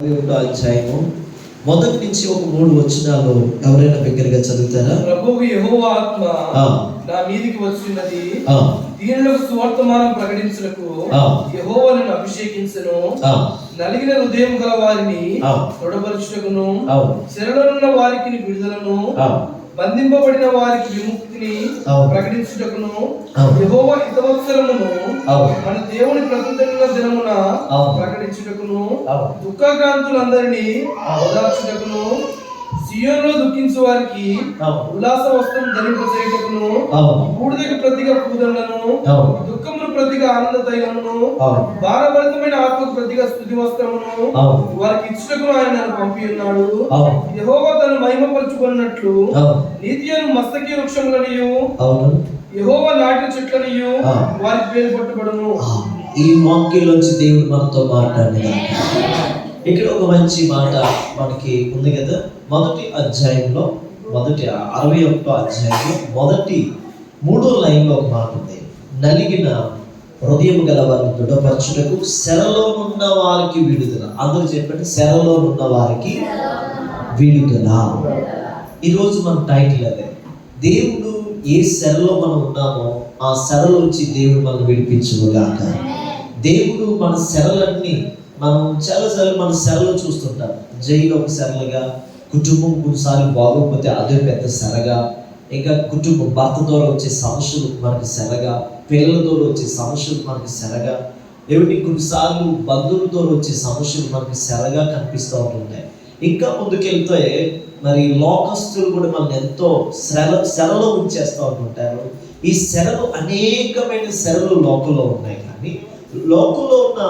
61వ అధ్యాయము మొదటి నుంచి ఒక 3 వచనాలు ఎవరైనా బిగ్గరగా చదువుతారా? ప్రభువు యెహోవా ఆత్మ నా మీదికి వచ్చినది, దీనులకు సువర్తమానం ప్రకటించుటకు యెహోవా నన్ను అభిషేకించెను. నలిగిన హృదయం గల వారిని దృఢపరచుటకును, చెరలోనున్న వారికి విడుదలను, బంధింపబడిన వారికి విముక్తిని ప్రకటించుటకును, యెహోవా హితవత్సరమును మన దేవుని ప్రతిదిన దినమున ప్రకటించుటకును, దుఃఖాక్రాంతులందరినీ ఓదార్చుటకును, సియోనులో దుఃఖించు వారికి ఉల్లాస వస్త్రం ధరింపచేయుటకును, బూడిదకు ప్రతిగా పూదలను, దుఃఖమును ప్రతిగా ఆనంద తైలమును, భారభరితమైన ఆత్మకు ప్రతిగా స్తుతి వస్త్రమును వారికి ఇచ్చుటకు ఆయన నన్ను పంపి ఉన్నాడు. యెహోవా తను మహిమపరచుకున్నట్లు నీతియను మస్తకి వృక్షములనియు యెహోవా నాటిన చెట్లనియు వారికి పేరు పట్టుబడును. ఈ వాక్యంలోంచి దేవుడు మనతో మాట్లాడిన ఇక్కడ ఒక మంచి మాట మనకి ఉంది కదా. మొదటి అధ్యాయంలో, మొదటి 61వ అధ్యాయంలో మొదటి 3వ లైన్లో ఒక మాట ఉంది. నలిగిన హృదయం గల వారిని దృఢపరచుటకు, శరలో ఉన్న వారికి విడుదల. అందరూ చెప్పండి, శరలో ఉన్న వారికి విడుదల. ఈరోజు మన టైటిల్ అదే. దేవుడు ఏ శరలో మనం ఉన్నామో ఆ శరలోంచి దేవుడు మనం విడిపించుగాక. దేవుడు మన శరలన్నీ, మనం చాలాసార్లు మన శరలో చూస్తుంటాం. జైలు ఒక శరలుగా, కుటుంబం కొన్నిసార్లు బాగోకపోతే అదే పెద్ద శరగా, ఇంకా కుటుంబం భర్త ద్వారా వచ్చే సమస్యలు మనకి శరగా, పిల్లల ద్వారా వచ్చే సమస్యలు మనకి శరగా, ఏమిటి కొన్నిసార్లు బంధువులతో వచ్చే సమస్యలు మనకి శరగా కనిపిస్తూ ఉంటుంటాయి. ఇంకా ముందుకెళ్తే మరి లోకస్తులు కూడా మనం ఎంతో శరలో ఉంచేస్తూ ఉంటుంటారు. ఈ శరలు అనేకమైన శరలు లోకంలో ఉన్నాయి. కానీ లోకంలో ఉన్న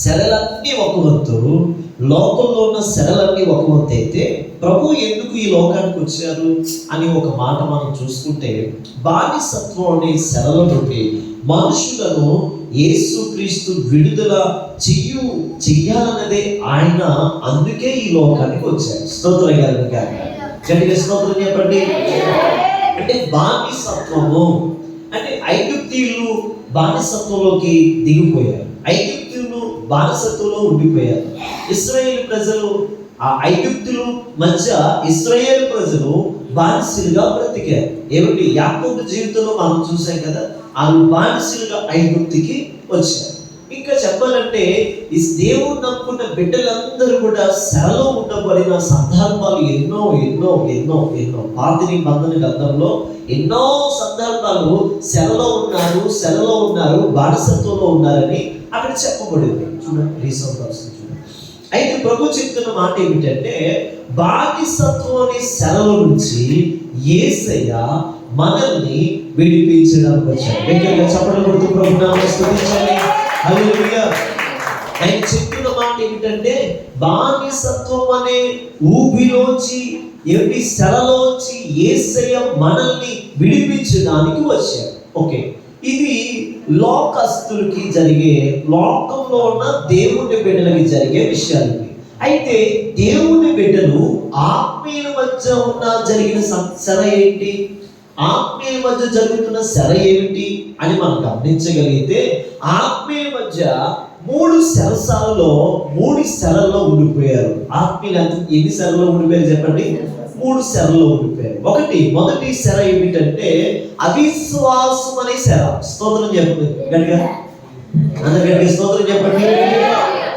శరలన్నీ ఒక వంతు, లోకంలో ఉన్న శరలన్నీ ఒక వంతు అయితే ప్రభు ఎందుకు ఈ లోకానికి వచ్చారు అని ఒక మాట మనం చూసుకుంటే, బానిసత్వం అనే శరల నుండి మనుషులను యేసుక్రీస్తు విడుదల చెయ్యాలన్నదే ఆయన, అందుకే ఈ లోకానికి వచ్చారు. స్తోత్రం గారు గట్టిగా స్తోత్రం చెప్పండి. అంటే బానిసత్వము అంటే ఐగుప్తీయులు బానిసత్వంలోకి దిగిపోయారు, ఐగుప్తులు బానిసత్వంలో ఉండిపోయారు. ఇశ్రాయేలు ప్రజలు, ఆ ఐగుప్తులు మధ్య ఇశ్రాయేలు ప్రజలు బానిసలుగా బ్రతికారు. ఏమిటి యాకోబు జీవితంలో మనం చూసాం కదా, వాళ్ళు బానిసలుగా ఐగుప్తుకి వచ్చారు. ఇంకా చెప్పాలంటే ఈ దేవుడు నమ్ముకున్న బిడ్డలందరూ కూడా శరలో ఉండబడిన సందర్భాలు ఎన్నో ఎన్నో ఎన్నో ఎన్నో. పాత నిబంధన గ్రంథంలో ఎన్నో సందర్భాలు శరలో ఉన్నారు, బానిసత్వంలో ఉన్నారని అక్కడ చెప్పబడింది. చూడండి, రీసెంట్ చూడండి. అయితే ప్రభు చెప్తున్న మాట ఏమిటంటే, బానిసత్వం అనే శరలో నుంచి యేసయ్య మనల్ని విడిపించడానికి వచ్చాడు. దగ్గరగా చెప్పడం కొడుతూ ప్రభు నామమున స్తుతించండి. హల్లెలూయా. ఆయన చెప్తున్న మాట ఏమిటంటే, బానిసత్వం అనే ఊబిలోంచి, ఏమిటి శరలోంచి యేసయ్య మనల్ని విడిపించడానికి వచ్చాడు. ఓకే, ఇది లోకస్తులకి జరిగే, లోకంలో ఉన్న దేవుని బిడ్డలకి జరిగే విషయాలు. అయితే దేవుని బిడ్డలు ఆత్మీయుల మధ్య ఉన్న జరిగిన శర ఏంటి, ఆత్మీయుల మధ్య జరుగుతున్న శర ఏమిటి అని మనం గమనించగలిగితే, ఆత్మీయుల మధ్య 3 శరసాలలో 3 శరల్లో ఉండిపోయారు. ఆత్మీయులు ఎన్ని శరలో ఉండిపోయారు చెప్పండి? 3 శరలో ఉండిపోయారు. మొదటి శర ఏమిటంటే అవిశ్వాసం అనే శర. స్తోత్రం చెప్పండి గట్టిగా, అందరు గట్టిగా స్తోత్రం చెప్పండి.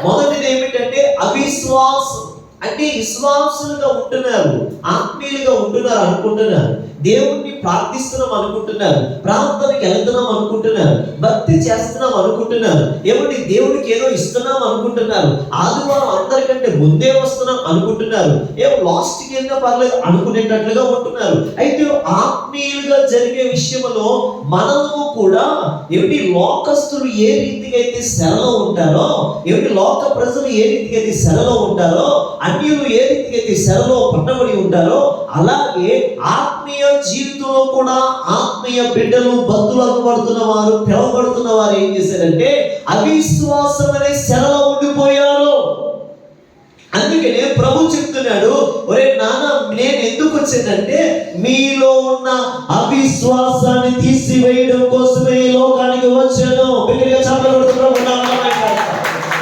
మొదటిది ఏమిటంటే అవిశ్వాసం. అంటే విశ్వాసులుగా ఉంటున్నారు, ఆత్మీయులుగా ఉంటున్నారు అనుకుంటున్నారు, దేవుణ్ణి ప్రార్థిస్తున్నాం అనుకుంటున్నారు, ప్రార్థనకి వెళ్తున్నాం అనుకుంటున్నారు, భక్తి చేస్తున్నాం అనుకుంటున్నారు, ఏమిటి దేవుడికి ఏదో ఇస్తున్నాం అనుకుంటున్నారు, ఆదివారం అందరికంటే ముందే వస్తున్నాం అనుకుంటున్నారు, ఏమో లాస్ట్కి వెళ్ళినా పర్లేదు అనుకునేటట్లుగా ఉంటున్నారు. అయితే ఆత్మీయులుగా జరిగే విషయంలో మనము కూడా ఏమిటి లోకస్తులు ఏ రీతిగా అయితే శరలో ఉంటారో, ఏమిటి లోక ప్రజలు ఏ రీతిగా అయితే శరలో ఉంటారో, అన్యులు ఏ రీతిగా అయితే శరలో పట్టబడి ఉంటారో, అలాగే ఆత్మీయ జీవితంలో కూడా ఆత్మీయ బిడ్డలు, బంధువులు అనబడుతున్న వారు, పిలవబడుతున్న వారు ఏం చేశారంటే అవిశ్వాసం అనే శరలో ఉండిపోయారు. అందుకనే ప్రభు చెప్తున్నాడు, ఒరే నాన్న, నేను ఎందుకు వచ్చానంటే మీలో ఉన్న అవిశ్వాసాన్ని తీసివేయడం కోసమే ఈ లోకానికి వచ్చాను. బిడ్డగా చెప్పబడుతున్నాడు.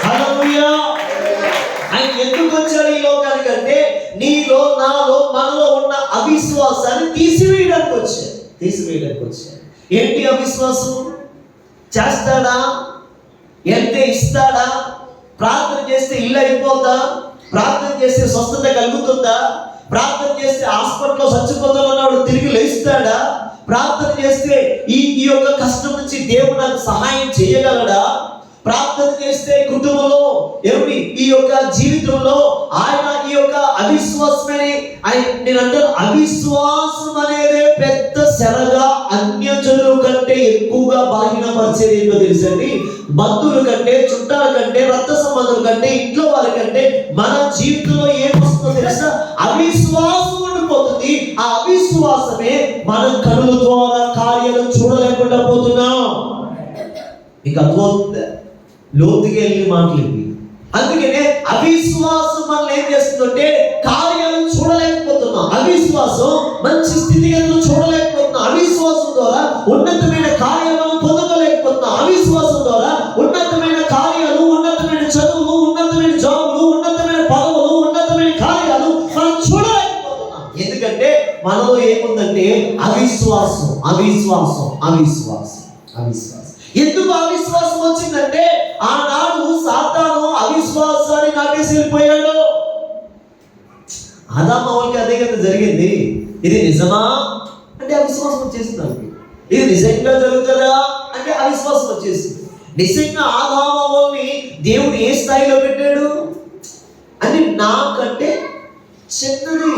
హల్లెలూయా. ఆయన ఎందుకు వచ్చాడు ఈ లోకానికంటే నీలో, నాలో, మనలో ఉన్న అవిశ్వాసాన్ని తీసివేయడానికి వచ్చాడు. ఏంటి అవిశ్వాసం? చేస్తాడా? ఎంత ఇస్తాడా? ప్రార్థన చేస్తే ఇల్లు అయిపోద్దా? ప్రార్థన చేస్తే స్వస్థత కలుగుతుందా? ప్రార్థన చేస్తే హాస్పిటల్లో చచ్చిపోతామన్నాడు తిరిగి లేస్తాడా? ప్రార్థన చేస్తే ఈ యొక్క కష్టం నుంచి దేవుడు నాకు సహాయం చేయగలడా? ప్రార్థన చేస్తే కుటుంబంలో ఏమి ఈ యొక్క జీవితంలో ఆయన ఈ యొక్క అవిశ్వాసమని నేను అంటాను, అవిశ్వాసం అనేది పెద్ద శరగా అన్యజనుల కంటే ఎక్కువగా బలహీనపరిచేది ఏంటో తెలుసండి. బంధువుల కంటే, చుట్టాల కంటే, రక్త సంబంధుల కంటే, ఇంట్లో వారి కంటే మన జీవితంలో ఏమొస్తుందో తెలుసా? అవిశ్వాసం ఉండిపోతుంది. ఆ అవిశ్వాసమే మన కనుల ద్వారా కార్యాలు చూడలేకుండా పోతున్నాం. మీకు అర్థమవుతుందా? లోతుగా వెళ్ళి మాట్లాడి. అందుకనే అవిశ్వాసం మనల్ని ఏం చేస్తుందంటే కార్యాలు చూడలేకపోతున్నాం. అవిశ్వాసం మంచి స్థితిగతులు చూడలేకపోతున్నాం. అవిశ్వాసం ద్వారా ఉన్నతమైన కార్యాలను పొందలేకపోతున్నాం. అవిశ్వాసం ద్వారా ఉన్నతమైన కార్యాలు, ఉన్నతమైన చదువులు, ఉన్నతమైన జాబులు, ఉన్నతమైన పదవులు, ఉన్నతమైన కార్యాలు మనం చూడలేకపోతున్నాం. ఎందుకంటే మనలో ఏముందంటే అవిశ్వాసం. ఎందుకు అవిశ్వాసం వచ్చిందంటే ఆనాడు సాతాను అవిశ్వాసాన్ని నాటేసి వెళ్ళిపోయాడు. ఆదాము వాళ్ళకి అదే కదా జరిగింది. ఇది నిజమా అంటే అవిశ్వాసం వచ్చేసింది. ఇది నిజంగా జరుగుతుందా అంటే అవిశ్వాసం వచ్చేసింది. నిజంగా ఆదాము వాళ్ళని దేవుడు ఏ స్థాయిలో పెట్టాడు అంటే నాకంటే చిన్నది,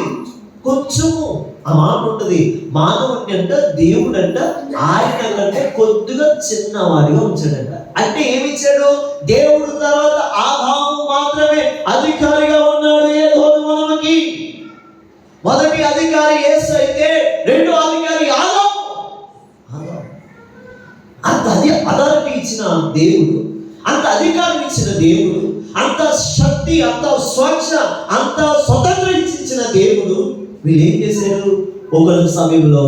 కొంచెము ఆ మాట ఉంటుంది. మానవుడిని అంట దేవుడు అంట ఆయన కంటే కొద్దిగా చిన్నవాడిగా ఉంచాడంట. అంటే ఏమిచ్చాడు? దేవుడు తర్వాత ఆదాము మాత్రమే అధికారిగా ఉన్నాడు. మనకి మొదటి అధికారి యేసు అయితే రెండో అధికారి ఆదాము. అంత అథారిటీ ఇచ్చిన దేవుడు, అంత అధికారం ఇచ్చిన దేవుడు, అంత శక్తి, అంత స్వేచ్ఛ, అంత స్వతంత్రం ఇచ్చిన దేవుడు వీళ్ళు ఏం చేశారు? ఒక సమయంలో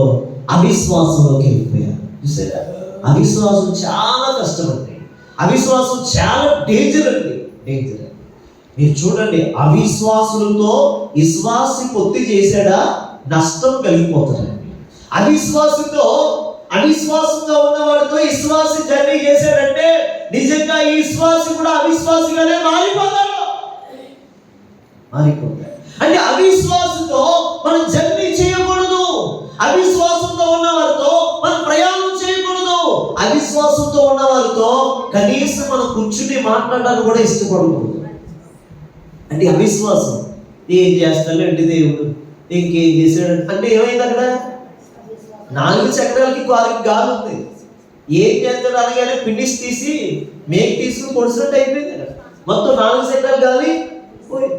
అవిశ్వాసంలోకి వెళ్ళిపోయారు. చూసారా? అవిశ్వాసం చాలా కష్టం అండి. అవిశ్వాసం చాలా డేంజర్ అండి. మీరు చూడండి, అవిశ్వాసులతో విశ్వాసి పొత్తి చేశాడా నష్టం కలిగిపోతుందండి. అవిశ్వాసంగా ఉన్నవాడితో విశ్వాసి జర్నీ చేశాడంటే నిజంగా ఈ విశ్వాసి కూడా అవిశ్వాసిగానే మారిపోతాడు. అంటే అవిశ్వాసంతో మనం జర్నీ చేయకూడదు. అవిశ్వాసంతో ఉన్న వారితో మనం ప్రయాణం చేయకూడదు. అవిశ్వాసంతో ఉన్న వారితో కనీసం మనం కూర్చుని మాట్లాడడానికి కూడా ఇష్టపడకూడదు. అంటే అవిశ్వాసం ఏం చేస్తాడు అంటే దేవుడు ఇంకేం చేశాడు అంటే ఏమైంది? అక్కడ 4 చక్రాలకి గాలి ఉంది. ఏం చేస్తాడు అనగానే ఫినిష్ తీసి మేక్ తీసుకుని పొడిసినట్టు అయిపోయింది. మొత్తం 4 చక్రాలు గాలి పోయి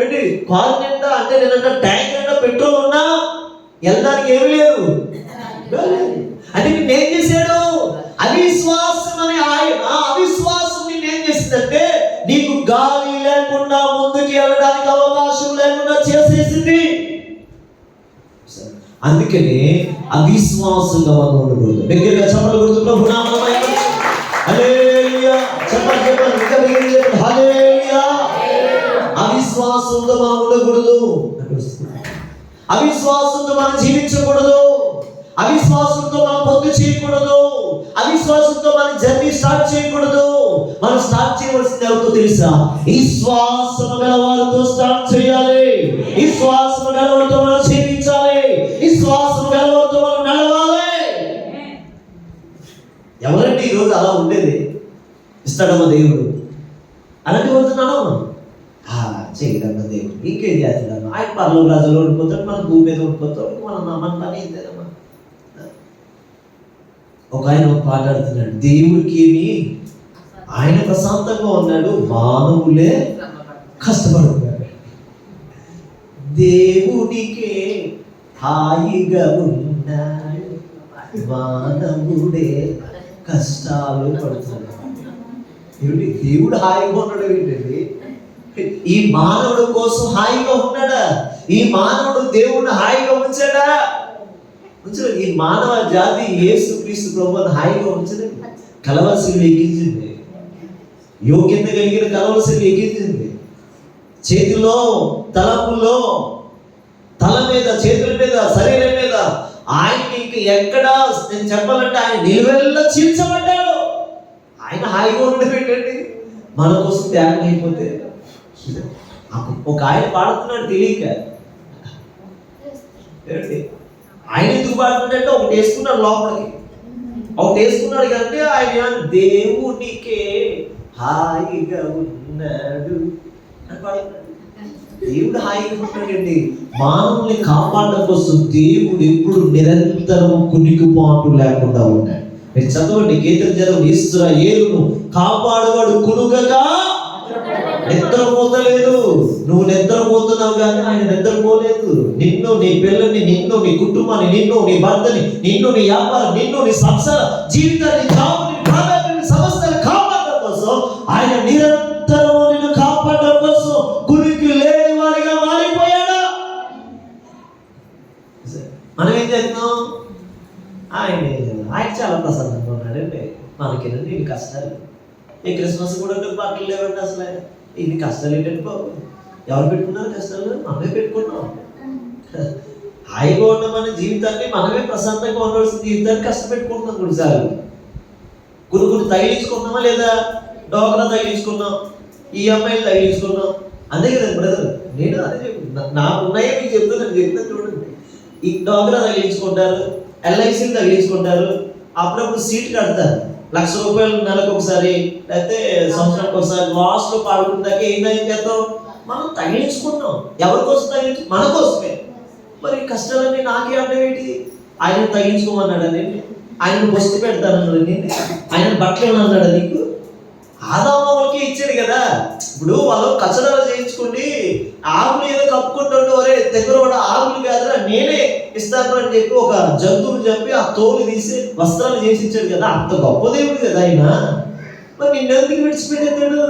ఏంటి కారు నిండా అంటే నేనంటే ట్యాంక్ నిండా పెట్రోల్ ఉన్నా వెళ్ళడానికి ఏమి లేదు. అంటే నేనేం చేశాడు? అవిశ్వాసం అనే అవిశ్వాసం నేనేం చేసిందంటే నీకు గాలి లేకుండా ముందుకు వెళ్ళడానికి అవకాశం లేకుండా చేసేసింది. అందుకనే అవిశ్వాసంగా మనం ఉండకూడదు. దగ్గరగా చెప్పలు కొడుతూ ప్రభు నామమున హల్లెలూయా చెప్పండి. హల్లెలూయా. అవిశ్వాసంతో మనం ఉండకూడదు. అవిశ్వాసంతో మనం జీవించకూడదు. అవిశ్వాసంతో మనం పొద్దు చేయకూడదు. అవిశ్వాసంతో మనం జర్నీ స్టార్ట్ చేయకూడదు. మనం స్టార్ట్ చేయవలసింది ఎవరితో తెలుసా? విశ్వాసం గల వారితో స్టార్ట్ చేయాలి. విశ్వాసం గల వారితో మనం జీవించాలి. విశ్వాసం గల వారితో మనం నడవాలి. ఎవరంటే ఈరోజు అలా ఉండేది? ఇస్తాడమ్మ దేవుడు అలాంటి పోతున్నాను చేయడమ్మ దేవుడు ఇంకేం చేస్తాడమ్మా? ఆయన పర్లోక రాజులో ఉండిపోతాడు, మన భూమి మీద ఉండిపోతాడు. మన పని ఏంటమ్మా? ఒక ఆయన పాట ఆడుతున్నాడు, దేవుడికి ఏమి ఆయన ప్రశాంతంగా ఉన్నాడు, మానవులే కష్టపడుతున్నాడు. దేవుడికే హాయిగా ఉన్నాడు, మానవుడే కష్టాలు పడుతున్నాడు. దేవుడు హాయిగా ఉన్నాడు ఏంటండి? ఈ మానవుడు కోసం హాయిగా ఉన్నాడా? ఈ మానవుడు దేవుడిని హాయిగా ఉంచాడా? ఉంచలేదు. ఈ మానవ జాతి యేసుక్రీస్తు ప్రభువుని హాయిగా ఉంచలేదు. కలవలసిని ఎక్కించింది. యోగ్యత కలిగిన కలవలసిని ఎక్కించింది. చేతిలో, తలపుల్లో, తల మీద, చేతుల మీద, శరీరం మీద ఆయనకి ఇంక ఎక్కడ నేను చెప్పాలంటే ఆయన నిలువెల్లా చీల్చబడ్డాడు. ఆయన హాయిగా ఉండబెట్టండి, మన కోసం త్యాగం అయిపోతే. ఒక ఆయన పాడుతున్నాడు తెలియక. ఆయన ఎందుకు పాడుతున్నాడంటే ఒకటి వేసుకున్నాడు లోపలికి, ఒకటి వేసుకున్నాడు కంటే ఆయన దేవునికే హాయిగా ఉన్నాడు అని పాడుతున్నాడు. దేవుడు హాయిగా ఉంటాడండి. మానవుల్ని కాపాడడం కోసం దేవుడు ఎప్పుడు నిరంతరం కునికిపాటు లేకుండా ఉన్నాడు. మీరు చదవండి, కీర్తన ఇశ్రాయేలును కాపాడువాడు కునుకగా నిద్రపోతలేదు. నువ్వు నిద్రపోతున్నావు కానీ ఆయన నిద్రపోలేదు. నిన్ను, నీ పిల్లల్ని, నిన్ను, నీ కుటుంబాన్ని, నిన్ను, నీ భర్తని, నిన్ను, నీ వ్యాపారం, నిన్ను, నీ సంసార జీవితాన్ని, జాబుని, ప్రాధాన్యతని, సమస్యను కాపాడడం కోసం ఆయన నిరంతరం నిన్ను కాపాడడం కోసం కునికి లేని వాడిగా మారిపోయాడా? మనం ఏం చేస్తున్నాం? ఆయన చాలా ప్రసన్నంగా ఉన్నాడండి. మనకేనండి ఇన్ని కష్టాలు. ఈ క్రిస్మస్ కూడా బట్టలు లేవండి. అసలు ఇన్ని కష్టాలు ఏంటంటే బాబు, ఎవరు పెట్టుకున్నారు కష్టాలు? మనమే పెట్టుకున్నాం. హాయిగా ఉన్న మన జీవితాన్ని, మనమే ప్రశాంతంగా ఉండవలసిన జీవితాన్ని కష్టపెట్టుకుంటున్నాం. కొన్నిసార్లు కొన్ని తగిలించుకున్నామా లేదా? డోగ్రా తగిలించుకున్నాం, ఈఎంఐలు తగిలించుకున్నాం, అంతే కదండి బ్రదర్. నేను అదే చెప్తున్నా, నాకు ఉన్నాయే మీకు చెప్తాను చూడండి. ఈ డోగ్రా తగిలించుకుంటారు, ఎల్ఐసీలు తగిలించుకుంటారు, అప్పుడప్పుడు సీట్ కడతారు, ₹1,00,000 నెలకు ఒకసారి, లేకపోతే సంవత్సరానికి ఒకసారి. లాస్ట్లో పాడుకుంటాక ఏం చేద్దాం? మనం తగిలించుకున్నాం. ఎవరి కోసం తగిలించు? మన కోసమే. మరి కష్టాలన్నీ నాకే అడ్డమేంటి? ఆయన తగిలించుకోమన్నాడా నేను? ఆయన బొస్తు పెడతానన్నాడు నేను? ఆయన బట్టలు ఏమన్నాడా నీకు? ఆదామకి ఇచ్చాడు కదా. ఇప్పుడు వాళ్ళు కచడాలు చేయించుకోండి, ఆకులు ఏదో కప్పుకుంటుంటే ఒరే దగ్గర కూడా ఆకులు కాదురా నేనే ఇస్తాను అని చెప్పి ఒక జంతువుని చంపి ఆ తోలు తీసి వస్త్రాలు చేసి ఇచ్చాడు కదా. అంత గొప్ప దేవుడు కదా ఆయన. మరి నిన్నెందుకు విడిచిపెట్టేస్తాడు?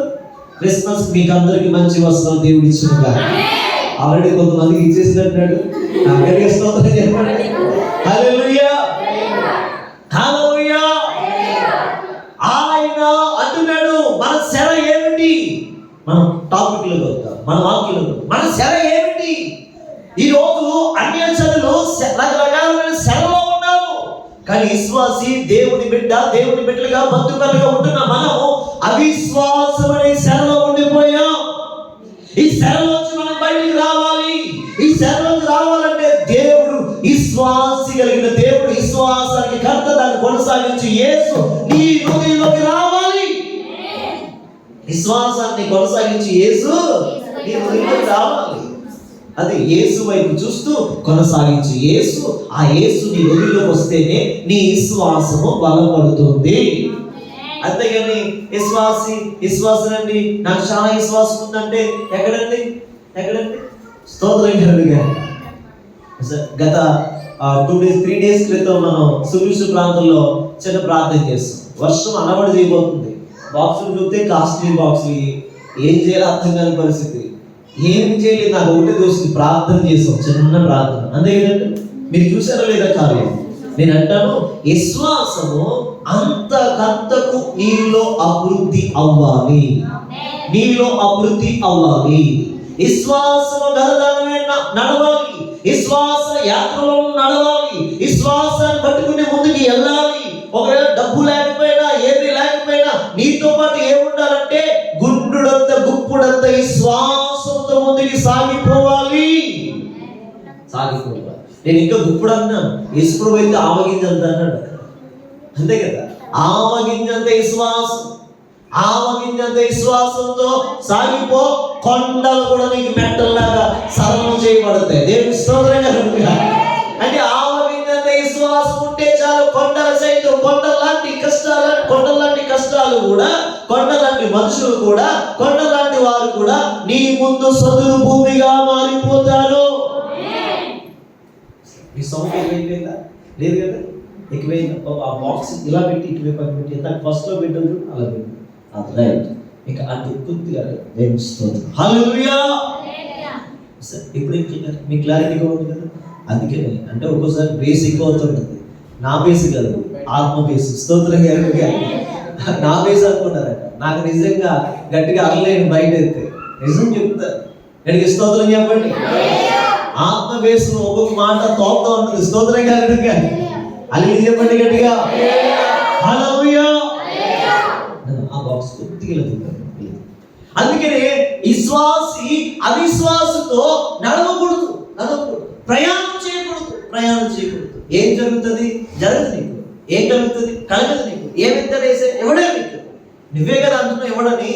క్రిస్మస్ మీకు అందరికి మంచి వస్త్రాలు దేవుడు ఇచ్చిన ఆల్రెడీ కొంతమందికి ఇచ్చేసినట్టున్నాడు. అక్కడికి స్తోత్రం చెప్పండి. హల్లెలూయా, హల్లెలూయా. ఆయన అంటున్నాడు, మన శర ఏమిటి? మనం టాపిక్లోకి వద్దాం, మన వాక్యంలో మన శర ఏమిటి? ఈ రోజు అన్యజనులు రకరకాలైన శరలో ఉన్నారు. కానీ విశ్వాసి, దేవుని బిడ్డ, దేవుని బిడ్డలుగా, బంధువులుగా ఉంటున్న మనము అవిశ్వాసం అనే శరలో ఉండిపోయాం. ఈ శరలోంచి మనం బయటికి రావాలి. ఈ శరలోంచి రావాలంటే దేవుడు విశ్వాసి కలిగిన దేవుడు, విశ్వాసానికి కర్త, దాన్ని కొనసాగించి యేసు నీ హృదయంలోకి రావాలి. విశ్వాసాన్ని కొనసాగించి యేసు నీ హృదయంలోకి రావాలి. అది యేసు వైపు చూస్తూ కొనసాగించి యేసు, ఆ యేసు నీ హృదయంలోకి వస్తేనే నీ విశ్వాసము బలపడుతుంది. అంతేగాని విశ్వాసనండి నాకు చాలా విశ్వాసం ఉందంటే ఎక్కడండి? స్తోత్రం గారు. గత 3 days క్రితం మనం సులుసు ప్రాంతంలో చిన్న ప్రార్థన చేస్తాం. వర్షం అనబడి చేయబోతుంది. బాక్సులు చూస్తే కాస్ట్లీ బాక్సులు, ఏం చేయాలో అర్థం కాని పరిస్థితి. ఏం చేయలేదు, నాకు ఒకటే దోస్తుంది. ప్రార్థన చేస్తాం, చిన్న ప్రార్థన, అంతే కదండి. మీరు చూసారో లేదా కార్యం? నేను అంటాను, విశ్వాసము అంతకంతకు నీలో అభివృద్ధి అవ్వాలి. నీలో అభివృద్ధి అవ్వాలి. విశ్వాసము గలదానమే నడవాలి. విశ్వాస యాత్రలో నడవాలి. విశ్వాసాన్ని పట్టుకుని ముందుకు వెళ్ళాలి. ఒకవేళ డబ్బు లేకపోయినా, ఏమీ లేకపోయినా, నీతో పాటు ఏముండాలంటే గుండుడంత గుప్పుడంత విశ్వాసంతో ముందుకు సాగిపోవాలి. నేను ఇంకా గుప్పుడు అన్నాను, యేసుప్రభు అయితే ఆవగింజంత అన్నాడు. అంతే కదా, ఆవగింజంత విశ్వాసం, ఆవగింజంత విశ్వాసంతో సాగిపో. కొండలు కూడా నీకు మెట్టల్లాగా సరళం చేయబడతాయి. దేవుని స్తోత్రం కలుగుగా. అంటే ఆవగింజంత విశ్వాసం ఉంటే చాలు. కొండల సైతం, కొండలాంటి కష్టాలు కూడా, కొండలాంటి మనుషులు కూడా, కొండలాంటి వారు కూడా నీ ముందు సదురు భూమిగా మారిపోతారు. మీ సౌండ్ ఎక్కువైపోయిందా? లేదు కదా, ఎక్కువైంది. ఆ బాక్స్ ఇలా పెట్టి ఇటువైపు పెట్టి ఎంత ఫస్ట్లో పెట్టదు అలా పెట్టి, అది రైట్. ఇక అది పూర్తిగా హల్లెలూయా. ఇప్పుడు మీ క్లారిటీగా ఉంది కదా. అందుకే అంటే ఒక్కోసారి బేస్ ఎక్కువ అవుతుంటుంది. నా బేస్ కాదు, ఆత్మ బేస్. స్తోత్రం గారు, నా బేస్ అనుకున్నారట. నాకు నిజంగా గట్టిగా అరలేను బయట అయితే. నిజం చెప్తా, ఎక్కడికి స్తోత్రం చెప్పండి. ఆత్మవేశం ఒక్కొక్క మాట తోపుతా ఉంటుంది. స్తోత్రం కలుగుగా అలిగి చెప్పండి గట్టిగా. హల్లెలూయా. ఆ బాక్స్ కొద్దిగా లేదు. అందుకనే విశ్వాసి అవిశ్వాసతో నడవకూడదు, ప్రయాణం చేయకూడదు. ఏం జరుగుతుంది? జరగదు నీకు. ఏం కలుగుతుంది? కలగదు నీకు. ఏమి ఇస్తాడేసే ఎవడే నీకు? నువ్వే కదా అంటున్నావు ఎవడని.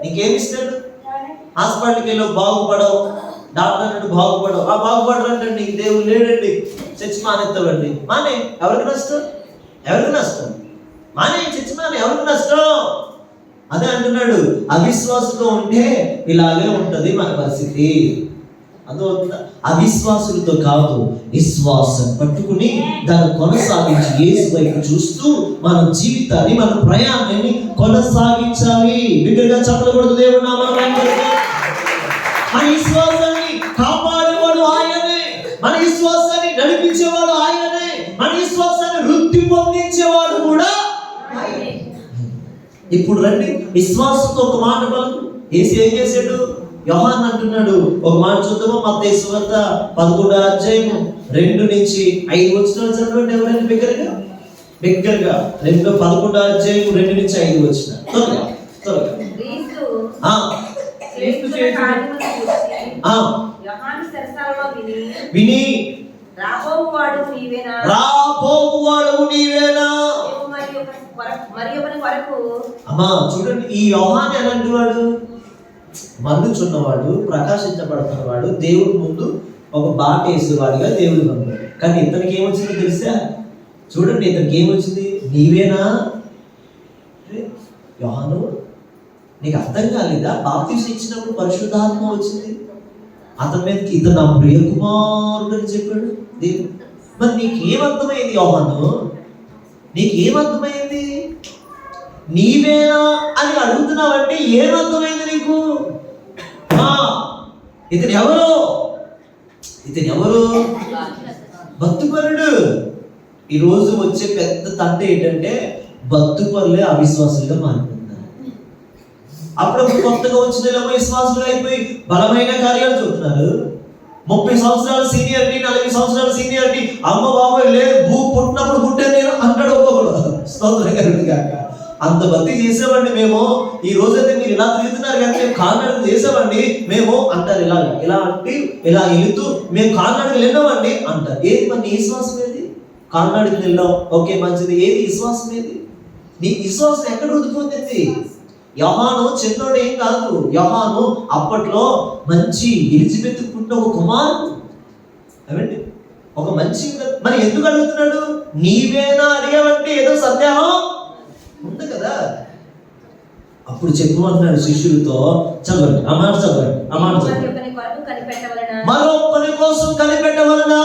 నీకేమిస్తాడు? హాస్పిటల్కి వెళ్ళి బాగుపడవు, డాక్టర్ అంటే బాగుపడవు. ఆ బాగుపడరు అంటే నీకు దేవుడు లేడండి, చర్చి మానేస్తాడండి. మానే, ఎవరికి నష్టం? మానే, చర్చి మానే, ఎవరికి నష్టం? అదే అంటున్నాడు. అవిశ్వాసంతో ఉంటే ఇలాగే ఉంటది మన పరిస్థితి. అందువల్ల అవిశ్వాసులతో కాదు, విశ్వాసం పట్టుకుని దాన్ని కొనసాగించి యేసు వైపు చూస్తూ మన జీవితాన్ని, మన ప్రయాణాన్ని కొనసాగించాలి. బిగ్గరగా చెప్పకూడదు. దేవుడు నామమున మన విశ్వాసాన్ని కాపాడేవాడు ఆయనే, మన విశ్వాసాన్ని నడిపించేవాడు ఆయనే, మన విశ్వాసాన్ని వృద్ధి పొందించేవాడు కూడా ఆయనే. ఇప్పుడు రండి, విశ్వాసంతో ఒక మాట పలుకు. యేసు ఏం చేశాడు? యోహాను అంటున్నాడు, ఒక మాట చూద్దామా? మత్తయి సువార్త 11వ అధ్యాయము 2 నుంచి 5 వచనాలు చదవండి. ఎవరైనా బిగ్గరగా 11వ అధ్యాయము 2 నుంచి 5 వచనాలు త్వరగా. విని రాబోవువాడు నీవేనా? అమ్మా చూడండి, ఈ యోహాను ఎలాంటి వాడు? మన్నుచున్నవాడు, ప్రకాశించబడుతున్నవాడు, దేవుడి ముందు ఒక బాట వేసేవాడిగా దేవుడు నమ్మాడు. కానీ ఇతనికి ఏమొచ్చిందో తెలుసా? చూడండి, ఇతనికి ఏమొచ్చింది? నీవేనా? యోహాను, నీకు అర్థం కాలేదా? బాప్తిసం ఇచ్చినప్పుడు పరిశుద్ధాత్మ వచ్చింది అతని మీదకి. ఇతను నా ప్రియ కుమారుడు అని చెప్పాడు దేవుడు. మరి నీకేమర్థమైంది యోహాను? నీకేమర్థమైంది? నీవేనా అని అడుగుతున్నావంటే ఏమర్థమైంది నీకు? ఇతను ఎవరు? భక్తిపరుడు. ఈరోజు వచ్చే పెద్ద తంట ఏంటంటే భక్తిపరులే అవిశ్వాసులుగా మారిపోతున్నారు. అప్పుడప్పుడు కొత్తగా వచ్చిన విశ్వాసులు అయిపోయి బలమైన కార్యాలు చూస్తున్నారు. 30 సంవత్సరాల సీనియారిటీ, 40 సంవత్సరాల సీనియారిటీ. అమ్మ బాబాయ్ లేదు, పుట్టినప్పుడు పుట్టే నేను అంటాడు ఒక్కొక్కడు. స్తోత్రం కలుగుగా. అంత భక్తి చేసేవాడిని మేము. ఈ రోజైతే మీరు ఇలా తిరుగుతున్నారు కానీ మేము కాలినడకలు చేసేవాడిని మేము అంటారు. ఇలా అంటే ఇలా వెళుతూ మేము కాలినడకలు వెళ్ళామండి అంటారు. ఏది మరి నీ విశ్వాసం ఏది? కాలినడకలు వెళ్ళాం, ఓకే మంచిది. ఏది విశ్వాసం ఏది? నీ విశ్వాసం ఎక్కడ వృద్ధిపోతుంది? యోహాను చిన్నోడు ఏం కాదు. యోహాను అప్పట్లో మంచి ఎలిజబెత్ పుట్టిన ఒక కుమారుడు. అవండి ఒక మంచి. మరి ఎందుకు అడుగుతున్నాడు? నీవేనా అడిగావంటే ఏదో సందేహం ఉంది కదా. అప్పుడు చెప్పమంటున్నాడు శిష్యులతో, చదవండి ఆ మాట చదవండి. మరొకరి కోసం కనిపెట్టవలనా?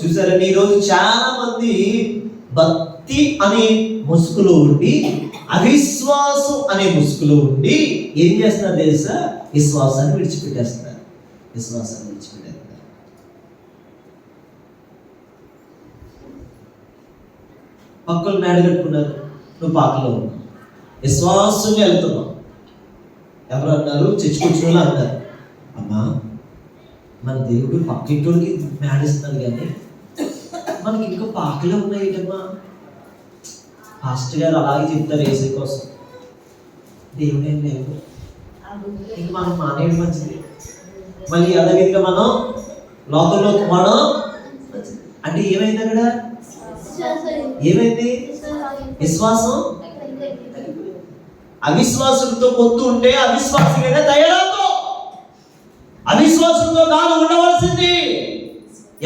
చూసారండి, ఈరోజు చాలా మంది భక్తి అనే ముసుగులో ఉండి, అవిశ్వాసం అనే ముసుగులో ఉండి ఏం చేస్తున్నారు తెలుసా? విశ్వాసాన్ని విడిచిపెట్టేస్తున్నారు. పక్కలు మేడ కట్టుకున్నారు, నువ్వు పాకలో ఉన్నావు. విశ్వాసంగా వెళ్తున్నావు. ఎవరు అన్నారు? చర్చకొచ్చిన అన్నారు, అమ్మా మన దేవుడు పక్కింటోడికి మేడిస్తున్నాడు కానీ మనకి ఇంకా పాకలే ఉన్నాయిటమ్మా. పాస్టర్ గారు అలాగే చెప్తారు ఏసీ కోసం. దేవుడు ఏం లేవు, ఇంక మనం మానేయడం మంచిది. మళ్ళీ అదేవిధంగా మనం లోకంలోకి మనం అంటే ఏమైంది అక్కడ? ఏమైంది? విశ్వాసం. అవిశ్వాసంతో పొత్తు ఉంటే అవిశ్వాసంగానే తయారవుతావు. అవిశ్వాసంతో కాదు ఉండవలసింది.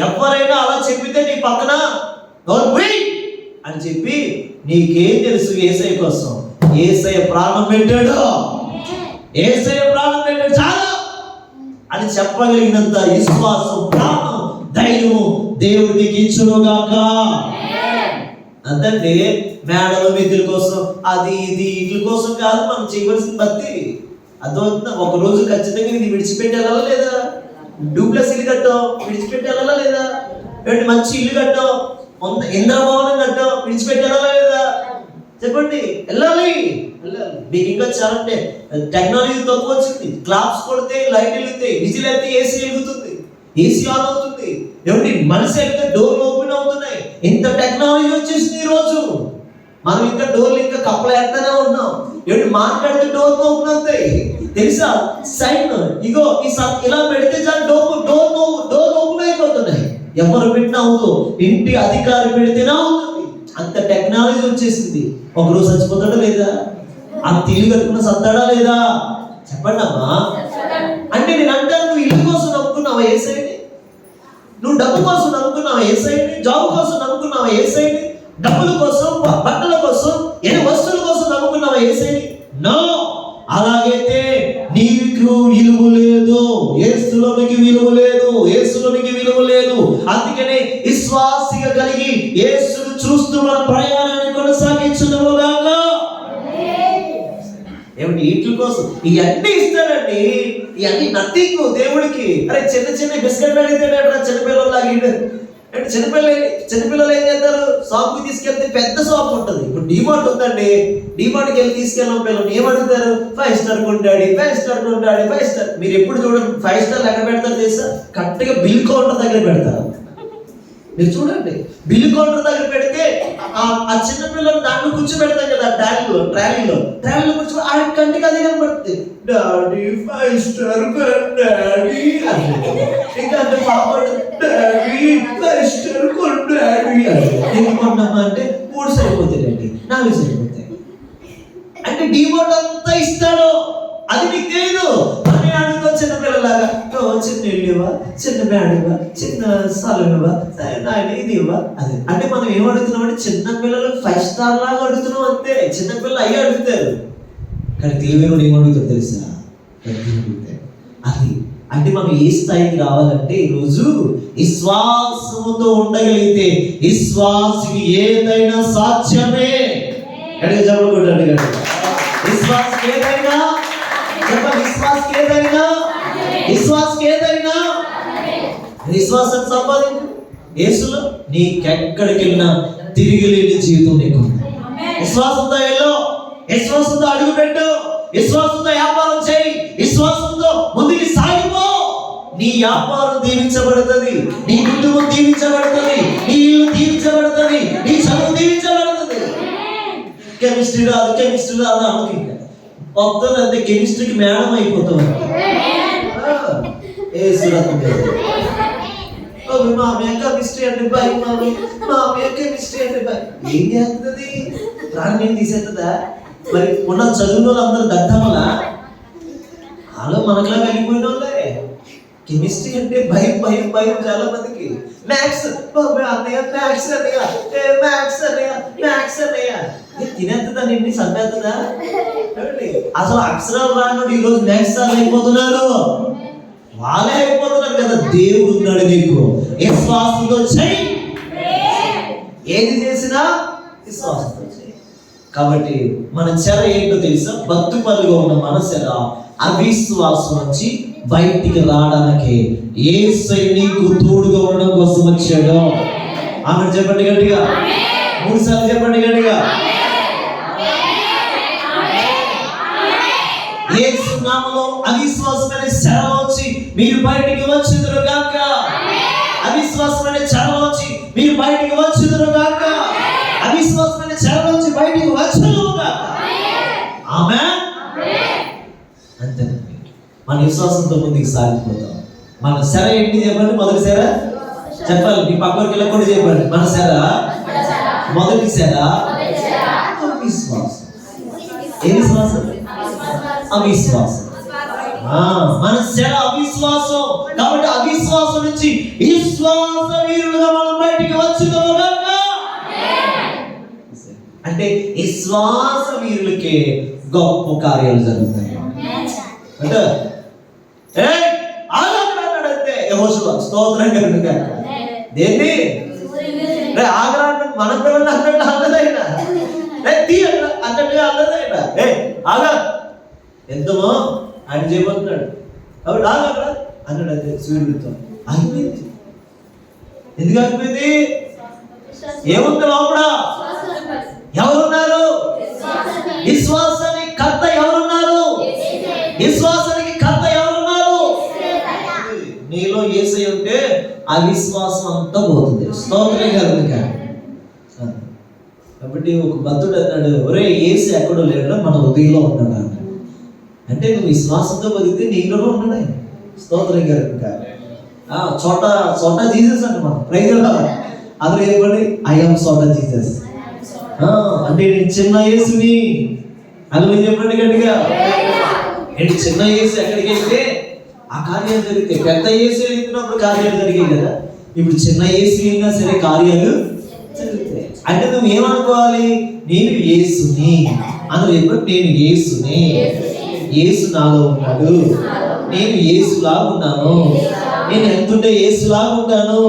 ఎవరైనా అలా చెప్పితే నీ పక్కన అని చెప్పి నీకేం తెలుసు? యేసయ్య కోసం యేసయ్య ప్రాణం పెట్టాడు, చాలు అని చెప్పగలిగినంత విశ్వాసం, ప్రాణం, ధైర్యము దేవుడు నీకు ఇచ్చునుగాక. అంతంటే మేడల మిద్దుల కోసం అది ఇది వీటి కోసం కాదు మనం చేయవలసిన భక్తి. అర్థమవుతుందా? ఒక రోజు ఖచ్చితంగా ఇది విడిచిపెట్టాలా లేదా? డూప్లెక్స్ ఇల్లు కట్టావు, విడిచిపెట్టాలా లేదా? మంచి ఇల్లు కట్టావు, ఇంద్రభవనం కట్టావు, విడిచిపెట్టాలా లేదా? చెప్పండి. వెళ్ళాలి. మీకు ఇంకా చాలా టెక్నాలజీ తక్కువ వచ్చింది. క్లాప్స్ కొడితే లైట్ వెలుగుతాయి, విజిల్ అయితే ఏసీ వెలుగుతుంది, ఏసీ ఆన్ అవుతుంది. ఏమండి మనసు వెళ్తే డోర్లు ఓపెన్ అవుతున్నాయి. ఇంత టెక్నాలజీ వచ్చేసింది ఈ రోజు. మనం ఇంకా డోర్లు ఇంకా కప్పలు ఎత్తనే ఉన్నాం. ఏమిటి మాట్లాడితే డోర్ ఓపెన్ అవుతాయి తెలుసా? సైన్ ఇగో ఇలా పెడితే చాలు డోర్ ఓపెన్ అయిపోతున్నాయి. ఎవరు పెట్టినా అవుతూ ఇంటి అధికారి పెడితేనే అవుతుంది. అంత టెక్నాలజీ వచ్చేసింది. ఒకరోజు చచ్చిపోతాడా లేదా? అంత ఇల్లు కట్టుకున్న సత్తాడా లేదా? చెప్పండి అమ్మా. అంటే నేను అంటాను, నువ్వు ఇల్లు కోసం నమ్ముకున్నావా యేసయ్యని? నువ్వు డబ్బు కోసం నమ్ముకున్నావా యేసయ్యని? జాబ్ కోసం నమ్ముకున్నావా యేసయ్యని? డబ్బుల కోసం, బట్టల కోసం, వస్తువుల కోసం నమ్ముకున్నావా యేసయ్యని? నో. అలాగైతే నీకు విలువ లేదు, యేసులోనికి విలువ లేదు, యేసులోనికి విలువ లేదు. అందుకనే విశ్వాసిగా కలిగి యేసును చూస్తూ మన ప్రయాణాన్ని కొనసాగించుదాముగాక. ఏమిటి వీటి కోసం ఇవన్నీ ఇస్తాడండి. ఇవన్నీ నథింగ్ దేవుడికి. అరే చిన్న చిన్న బిస్కెట్లు అడిగితేనే చిన్నపిల్లలాగా అంటే చిన్నపిల్లలు ఏం చేస్తారు? షాప్కి తీసుకెళ్తే పెద్ద షాప్ ఉంటుంది. ఇప్పుడు డిమార్ట్ ఉందండి, డిమార్ట్కి వెళ్ళి తీసుకెళ్ళిన పిల్లలు ఏమడుగుతారు? 5 స్టార్ కొంటాడు, 5 స్టార్ కొంటాడు, 5 స్టార్. మీరు ఎప్పుడు చూడండి 5 స్టార్ ఎక్కడ పెడతారు తెలుసా? కరెక్ట్గా బిల్ కౌంటర్ దగ్గర పెడతారు. మీరు చూడండి, బిల్ కౌంటర్ దగ్గర పెడితే ఆ చిన్న పిల్లలు దాంట్లో కూర్చోబెడతాం కదా, ట్రాలీలో కూర్చో ఆ కంటికి అది కనబడుతుంది. డాడీ 5 స్టార్ డాడీ ఇంకా అంటే పాప డాడీ 5 స్టార్ డాడీ ఎన్ని కొన్నామా అంటే 3 సరిపోతాయండి, 4 సరిపోతాయి. అంటే డిమార్ట్ అంతా ఇస్తాడు, అది నీకు తెలియదు. అని అడుగుతా చిన్న పిల్లలాగా, చిన్న ఇల్లువా, చిన్న బ్యాడ్ ఇవ్వ, చిన్న స్థలం ఇవ్వ, నాయన ఇది ఇవ్వ. అదే అంటే మనం ఏం అడుగుతున్నాం అంటే చిన్న పిల్లలు 5 స్టార్ లాగా అడుగుతున్నాం అంతే. చిన్న పిల్లలు అయ్యి అడుగుతారు. కానీ దేవుడు ఏమడుగుతాడు తెలుసా? అది అంటే మనం ఏ స్థాయికి రావాలంటే ఈరోజు విశ్వాసముతో ఉండగలిగితే విశ్వాసికి ఏదైనా సాధ్యమే. అడిగి చెప్పకూడదు కదా, విశ్వాసకి ఏదైనా విశ్వాసం సంపాదించు. యేసులో నీకెక్కడికి వెళ్ళినా తిరిగి లేని జీవితం నీకు. విశ్వాసంతో వెళ్ళు, విశ్వాసంతో అడుగు పెట్టు, విశ్వాసంతో వ్యాపారం చేయి, విశ్వాసంతో ముందుకు సాగిపో. నీ వ్యాపారం దీవించబడుతుంది, నీ కుటుంబం దీవించబడుతుంది, నీ ఇల్లు దీవించబడుతుంది, నీ చదువు దీవించబడుతుంది. కెమిస్ట్రీ రాదు అనుకుంటా పొద్దునంటే కెమిస్ట్రీకి మేడం అయిపోతాం. కెమిస్ట్రీ అంటే భయం, కెమిస్ట్రీ అంటే భయం. ఏం చేస్తుంది? ప్రాణం తీసేస్తుందా? మరి ఉన్న చదువులో అందరూ దద్దమలా అలా మనకులా వెళ్ళిపోయిన వాళ్ళే. కెమిస్ట్రీ అంటే భయం చాలా మందికి. మ్యాథ్స్ అన్నయ్య, మ్యాథ్స్ అన్నయ్య తినేస్తుందా? నిన్ను చంపేస్తుందా? అసలు అక్షరాలు రానుడు ఈరోజు మ్యాథ్స్ సార్ అయిపోతున్నారు, వాళ్ళే అయిపోతున్నారు కదా. దేవుడు ఉన్నాడు నీకు. విశ్వాసంతో చెయ్యి, ఏది చేసినా విశ్వాసంతో చెయ్యి. కాబట్టి మన చెర ఏంటో తెలుసా? బతుపల్లిగా ఉన్న మన చెర అవిశ్వాసం నుంచి బయటికి రావడానికి యేసయ్య నీకు తోడుగా ఉండడం కోసం వచ్చాడు. ఆమె చెప్పండి గట్టిగా, 3 సార్లు చెప్పండి గట్టిగా. యేసు నామములో అవిశ్వాసమైన చెరలోంచి మీరు బయటికి వచ్చుదురు గాక. అవిశ్వాసమైన చెరలోంచి మీరు బయటికి వచ్చుదురు గాక. అవిశ్వాసమైన చెరలోంచి బయటికి వచ్చుదురు గాక. ఆమేన్. అంతేనండి, మన విశ్వాసంతో ముందుకు సాగిపోతాం. మన చెర ఏంటి చెప్పండి? మొదటి చెర చెప్పాలి, మీ పక్కకి వెళ్ళకుండా చెప్పండి. మన చెర మొదటి చెర అవిశ్వాసం. ఏ విశ్వాసం? అవిశ్వాసం. మన చెర అవిశ్వాసం. కాబట్టి అవిశ్వాసం నుంచి విశ్వాస వీరులుగా మనం బయటికి వచ్చుదాము గాక. అంటే విశ్వాస వీరులకే గొప్ప కార్యాలు జరుగుతాయి. అంటే ఆగరాడంటే యెహోషువ స్తోత్రం కలుగును. దేన్ని ఆగరా మన పిల్లలు అన్నట్టు అన్నదైనా అన్నట్టుగా అన్నదైనా ఆగా ఎంతమో ఆయన చేయబోతున్నాడు. కాబట్టి ఆగరా అన్నాడు. అదే సూర్యుడితో ఆగిపోయింది. ఎందుకు ఆగిపోయింది? ఏముంది లోపల? ఎవరున్నారు? విశ్వాసాన్ని ఆ విశ్వాసం అంతా పోతుంది. స్తోత్రం కలుగుగా. కాబట్టి ఒక భక్తుడు అన్నాడు, ఒరే యేసు ఎక్కడో లేడు, మన హృదయంలో ఉన్నాడు అన్నాడు. అంటే నువ్వు విశ్వాసంతో బతికితే నీలోనే ఉన్నాడు ఆయన. స్తోత్రం కలుగుగా. చోట జీసస్ అంట మనం ప్రైజ్ అతను ఏమని ఐఎమ్ చోట జీసస్ అంటే నేను చిన్న యేసుని అలా చెప్పండి గట్టిగా. నేను చిన్న యేసు ఎక్కడికి వెళ్తే ఆ కార్యాలు జరుగుతాయి. పెద్ద యేసు వెళ్తున్నప్పుడు కార్యాలు జరిగాయి కదా. ఇప్పుడు చిన్న యేసు అయినా సరే కార్యాలు జరుగుతాయి. అంటే నువ్వు ఏమనుకోవాలి, నేను యేసుని అందులో ఎప్పుడు నేను యేసుని, యేసు నాలో ఉన్నాడు, నేను యేసులాగా ఉన్నాను, నేను ఎంతుంటే యేసులాగా ఉంటాను,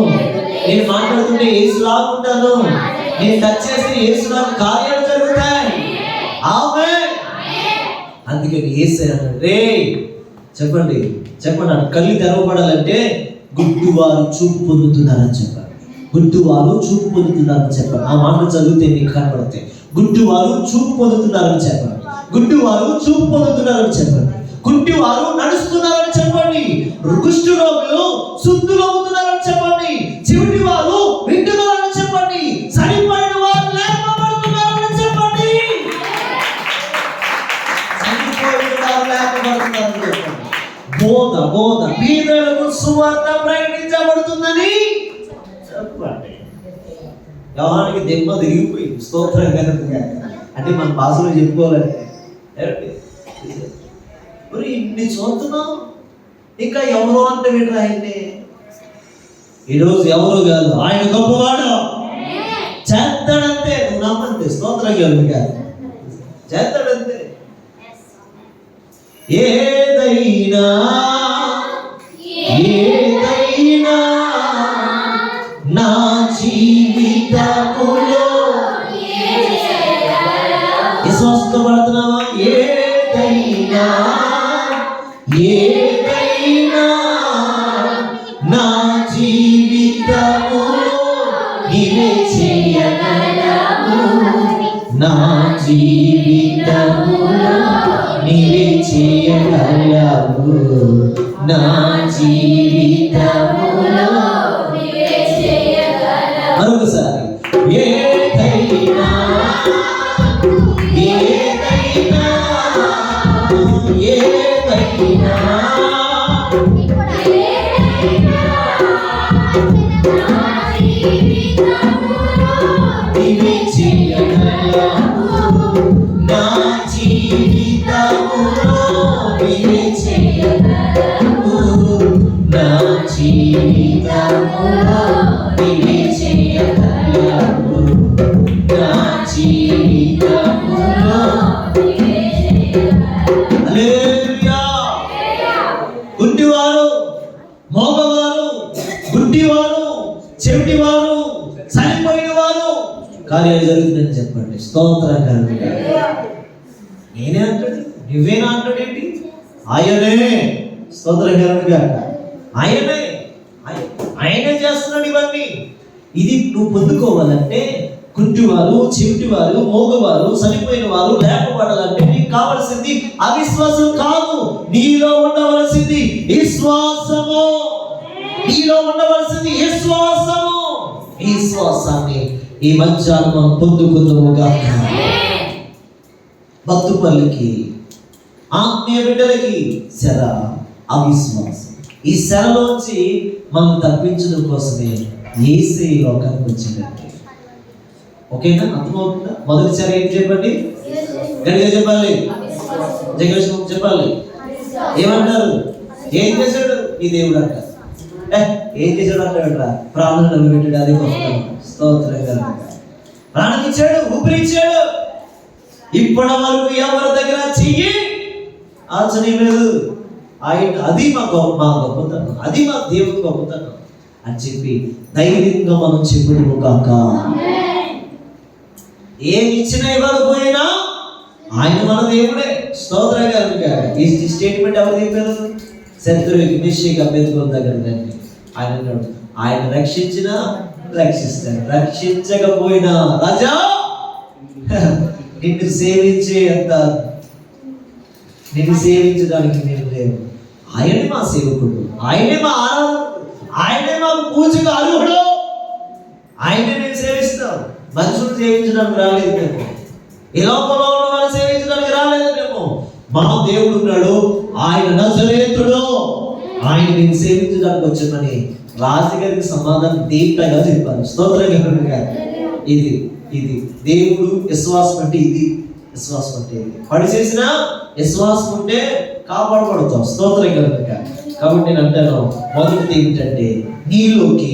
నేను మాట్లాడుతుంటే యేసులాగా ఉంటాను, నేను టచ్ చేస్తే యేసులాగా కార్యాలు జరుగుతాయి. ఆమేన్. అందుకని యేసు అన్నాడు, రే చెప్పండి చెప్పండి కళ్ళు తెరవబడాలంటే గుడ్డివారు చూపు పొందుతున్నారని చెప్పారు. గుడ్డివారు చూపు పొందుతున్నారని చెప్పారు. ఆ మాటలు చదివితే నీకు కనబడతాయి. గుడ్డివారు చూపు పొందుతున్నారని చెప్పారు. గుడ్డివారు చూపు పొందుతున్నారని చెప్పండి. గుడ్డివారు నడుస్తున్నారని చెప్పండి. కుష్టు రోగులు శుద్ధులు అవుతున్నారని చెప్పండి. చెవిటి వారు వింటున్నారని చెప్పండి. చనిపోయిన వారు లేపబడుతున్నారని చెప్పండి. చనిపోయిన వారు లేపబడుతున్నారని చెప్పండి. బోధ పేదలకు సువార్త ప్రకటించబడుతుందని చెప్పండి. యోహానికి దెబ్బ తిరిగిపోయింది. స్తోత్రం కనుక అంటే మన భాషలో చెప్పుకోవాలంటే మరి ఇన్ని చూస్తున్నాం, ఇంకా ఎవరో అంటే వీడు ఆయన్ని. ఈరోజు ఎవరు కాదు, ఆయన గొప్పవాడు, చేస్తాడంతే. నువ్వు నమ్మంతే. స్తోత్రం కనుక చేస్తాడంతే. ఏదైనా నా జీవితములో విశ్వాసపడుతున్నావా? ఏదైనా నా జీవితములో నీవే చేయగలవు, నా జీవితములో నీవే చేయగలవు, నా జీవితములో మరొకసారి ఏదైనా నీవే చేయగలవు, నా జీవితములో నీవే చేయగలవు, నా జీవితములో నీవే చేయగలవు, నా జీవితములో నీవే చేయగలవు. హల్లెలూయా. గుడ్డివారు, మోగవారు, గుడ్డివారు, చెవిటివారు, చనిపోయిన వారు కార్యాలు జరుగుతుందని చెప్పండి. స్తోత్రం కలుగుగా. నేనే అంటాడు, నువ్వేనా అంటాడు ఏంటి? ఆయనే. స్తోత్రం కలుగుగా. ఆయనే చేస్తున్నాడు ఇవన్నీ. ఇది నువ్వు పొందుకోవాలంటే కుంటివారు, చెవిటివారు, మోగవారు, చనిపోయిన వారు లేపబడాలంటే నీకు కావలసింది అవిశ్వాసం కాదు, నీలో ఉండవలసింది విశ్వాసము. నీలో ఉండవలసింది విశ్వాసము. ఈ విశ్వాసాన్ని ఈ మధ్యాహ్నం పొందుకుందాముగా. భక్తుపల్లికి, ఆత్మీయ బిడ్డలకి శర అవిశ్వాసం. ఈ శరలోంచి మనం తప్పించడం కోసమే యేసే ఈ లోకానికి వచ్చిందండి. ఓకేనా? అర్థమవుతుందా? మొదటి శర ఏం చెప్పండి? గట్టిగా చెప్పాలి, జగేశ్వరం చెప్పాలి. ఏమంటారు? ఏం చేశాడు ఈ దేవుడు అంటారు. ఏం చేశాడు అంటాడు? ప్రాణం నిలబెట్టాడు. అదే గొప్పతనం. స్తోత్రం కలుగుగా. ప్రాణం ఇచ్చాడు, ఊపిరిచ్చాడు. ఇప్పటి వరకు ఎవరి దగ్గర చెయ్యి ఆచనీయలేదు. ఆయన అది మా గొప్పతనం, అది మా దేవుడి గొప్పతనం అని చెప్పి ధైర్యంగా మనం చెప్పుదుము కాక. ఏమి ఇచ్చినా ఇవ్వకపోయినా ఆయన మన దేవుడే. స్తోత్రం కలుగుగా. ఈ స్టేట్మెంట్ ఎవరు చెప్పారు? శత్రువుకి మిషిగా బెతుకుల దగ్గర రండి. ఆయన అన్నాడు, ఆయన రక్షించినా రక్షిస్తాడు, రక్షించకపోయినా రాజా నిన్ను సేవించే అంత, నిన్ను సేవించడానికి నేను లేవు. ఆయనే మా సేవకుడు, ఆయనే మా ఆరాధకుడు, ఆయనే మాకు పూజకు అర్హుడు, ఆయనే నేను సేవిస్తాను. మనుషులు సేవించడానికి రాలేదు మేము, ఈ లోకంలో ఉన్న వాళ్ళు సేవించడానికి రాలేదు మేము. మా దేవుడు ఉన్నాడు, ఆయన నజరేతుడు, ఆయన నేను సేవించడానికి వచ్చామని రాజుగారికి సమాధానం దీర్ఘంగా చెప్పారు. స్తోత్రంగా. ఇది ఇది దేవుడు విశ్వాసం అంటే ఇది, విశ్వాసం అంటే ఇది. పడి చేసిన విశ్వాసం ఉంటే కాపాడబడతాం. స్తోత్రం కనుక. కాబట్టి నేను అంటాను, మొదటిది ఏమిటంటే నీలోకి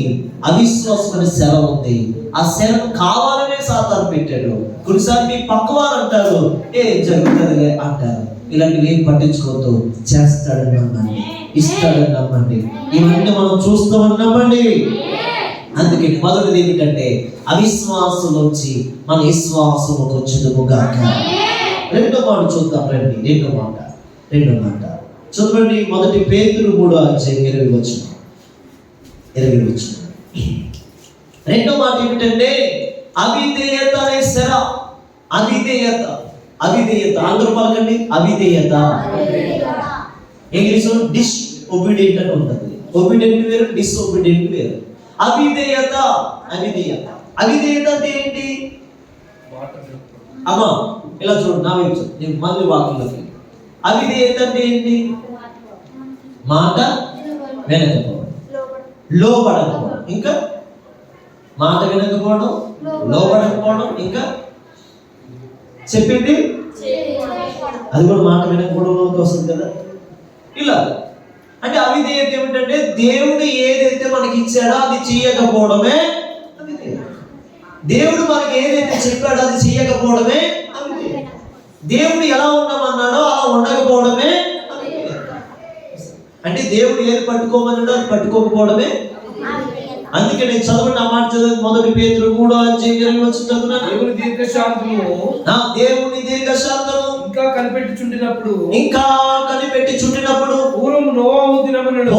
అవిశ్వాసం అనే శర ఉంది. ఆ శరం కావాలనే సాతాను పెట్టాడు. కొన్నిసార్లు మీ పక్క వారు అంటారు, ఏ జరుగుతుందిలే అంటారు. ఇలాంటివి ఏం పట్టించుకోవద్దు. చేస్తాడని నమ్మండి, ఇస్తాడని నమ్మండి. ఇవన్నీ మనం చూస్తామని నమ్మండి. అందుకని మొదటిది ఏమిటంటే అవిశ్వాసం నుంచి మన విశ్వాసముకు వచ్చుదుము గాక. రెండో మాట చూద్దాం రండి. రెండో మాట చదవండి. మొదటి పేతురు 3:20 రెండో మాట ఏమిటంటే అవిధేయత అనే శర. అవిధేయత అందరూ పలకండి. అవిధేయత ఇంగ్లీష్ లో డిస్ ఒబీడియంట్ అని ఉంటుంది. ఒబీడియంట్ వేరు, డిస్ఒబీడియంట్ వేరు. అవిధేయత అంటే ఏంటి? అమ్మా ఇలా చూడు, నా వైపు నేను మళ్ళీ వాక్యంలోకి. అవిధేయత అంటే ఏంటి? మాట వినకపోవడం, లోబడకపోవడం, ఇంకా మాట వినకపోవడం, లోబడకపోవడం, ఇంకా చెప్పింది అది కూడా మాట వినకపోవడంలోకి వస్తుంది కదా. ఇలా అంటే అవిధేయత ఏమిటంటే దేవుడు ఏదైతే మనకి ఇచ్చాడో అది చేయకపోవడమే అవిధేయత. దేవుడు మనకి ఏదైతే చెప్పాడో అది చేయకపోవడమే అవిధేయత. దేవుడు ఎలా ఉండమన్నాడో అలా ఉండకపోవడమే అవిధేయత. అంటే దేవుడు ఏది పట్టుకోమన్నాడో అది పట్టుకోకపోవడమే. అందుకే నేను చదవండి, ఆ మాట చదవండి. మొదటి పేతురు 3:20 చదువుతున్నాను. దేవుని దీర్ఘశాంతము ఇంకా కనిపెట్టి చుండినప్పుడు పూర్వము నోవాహు దినములలో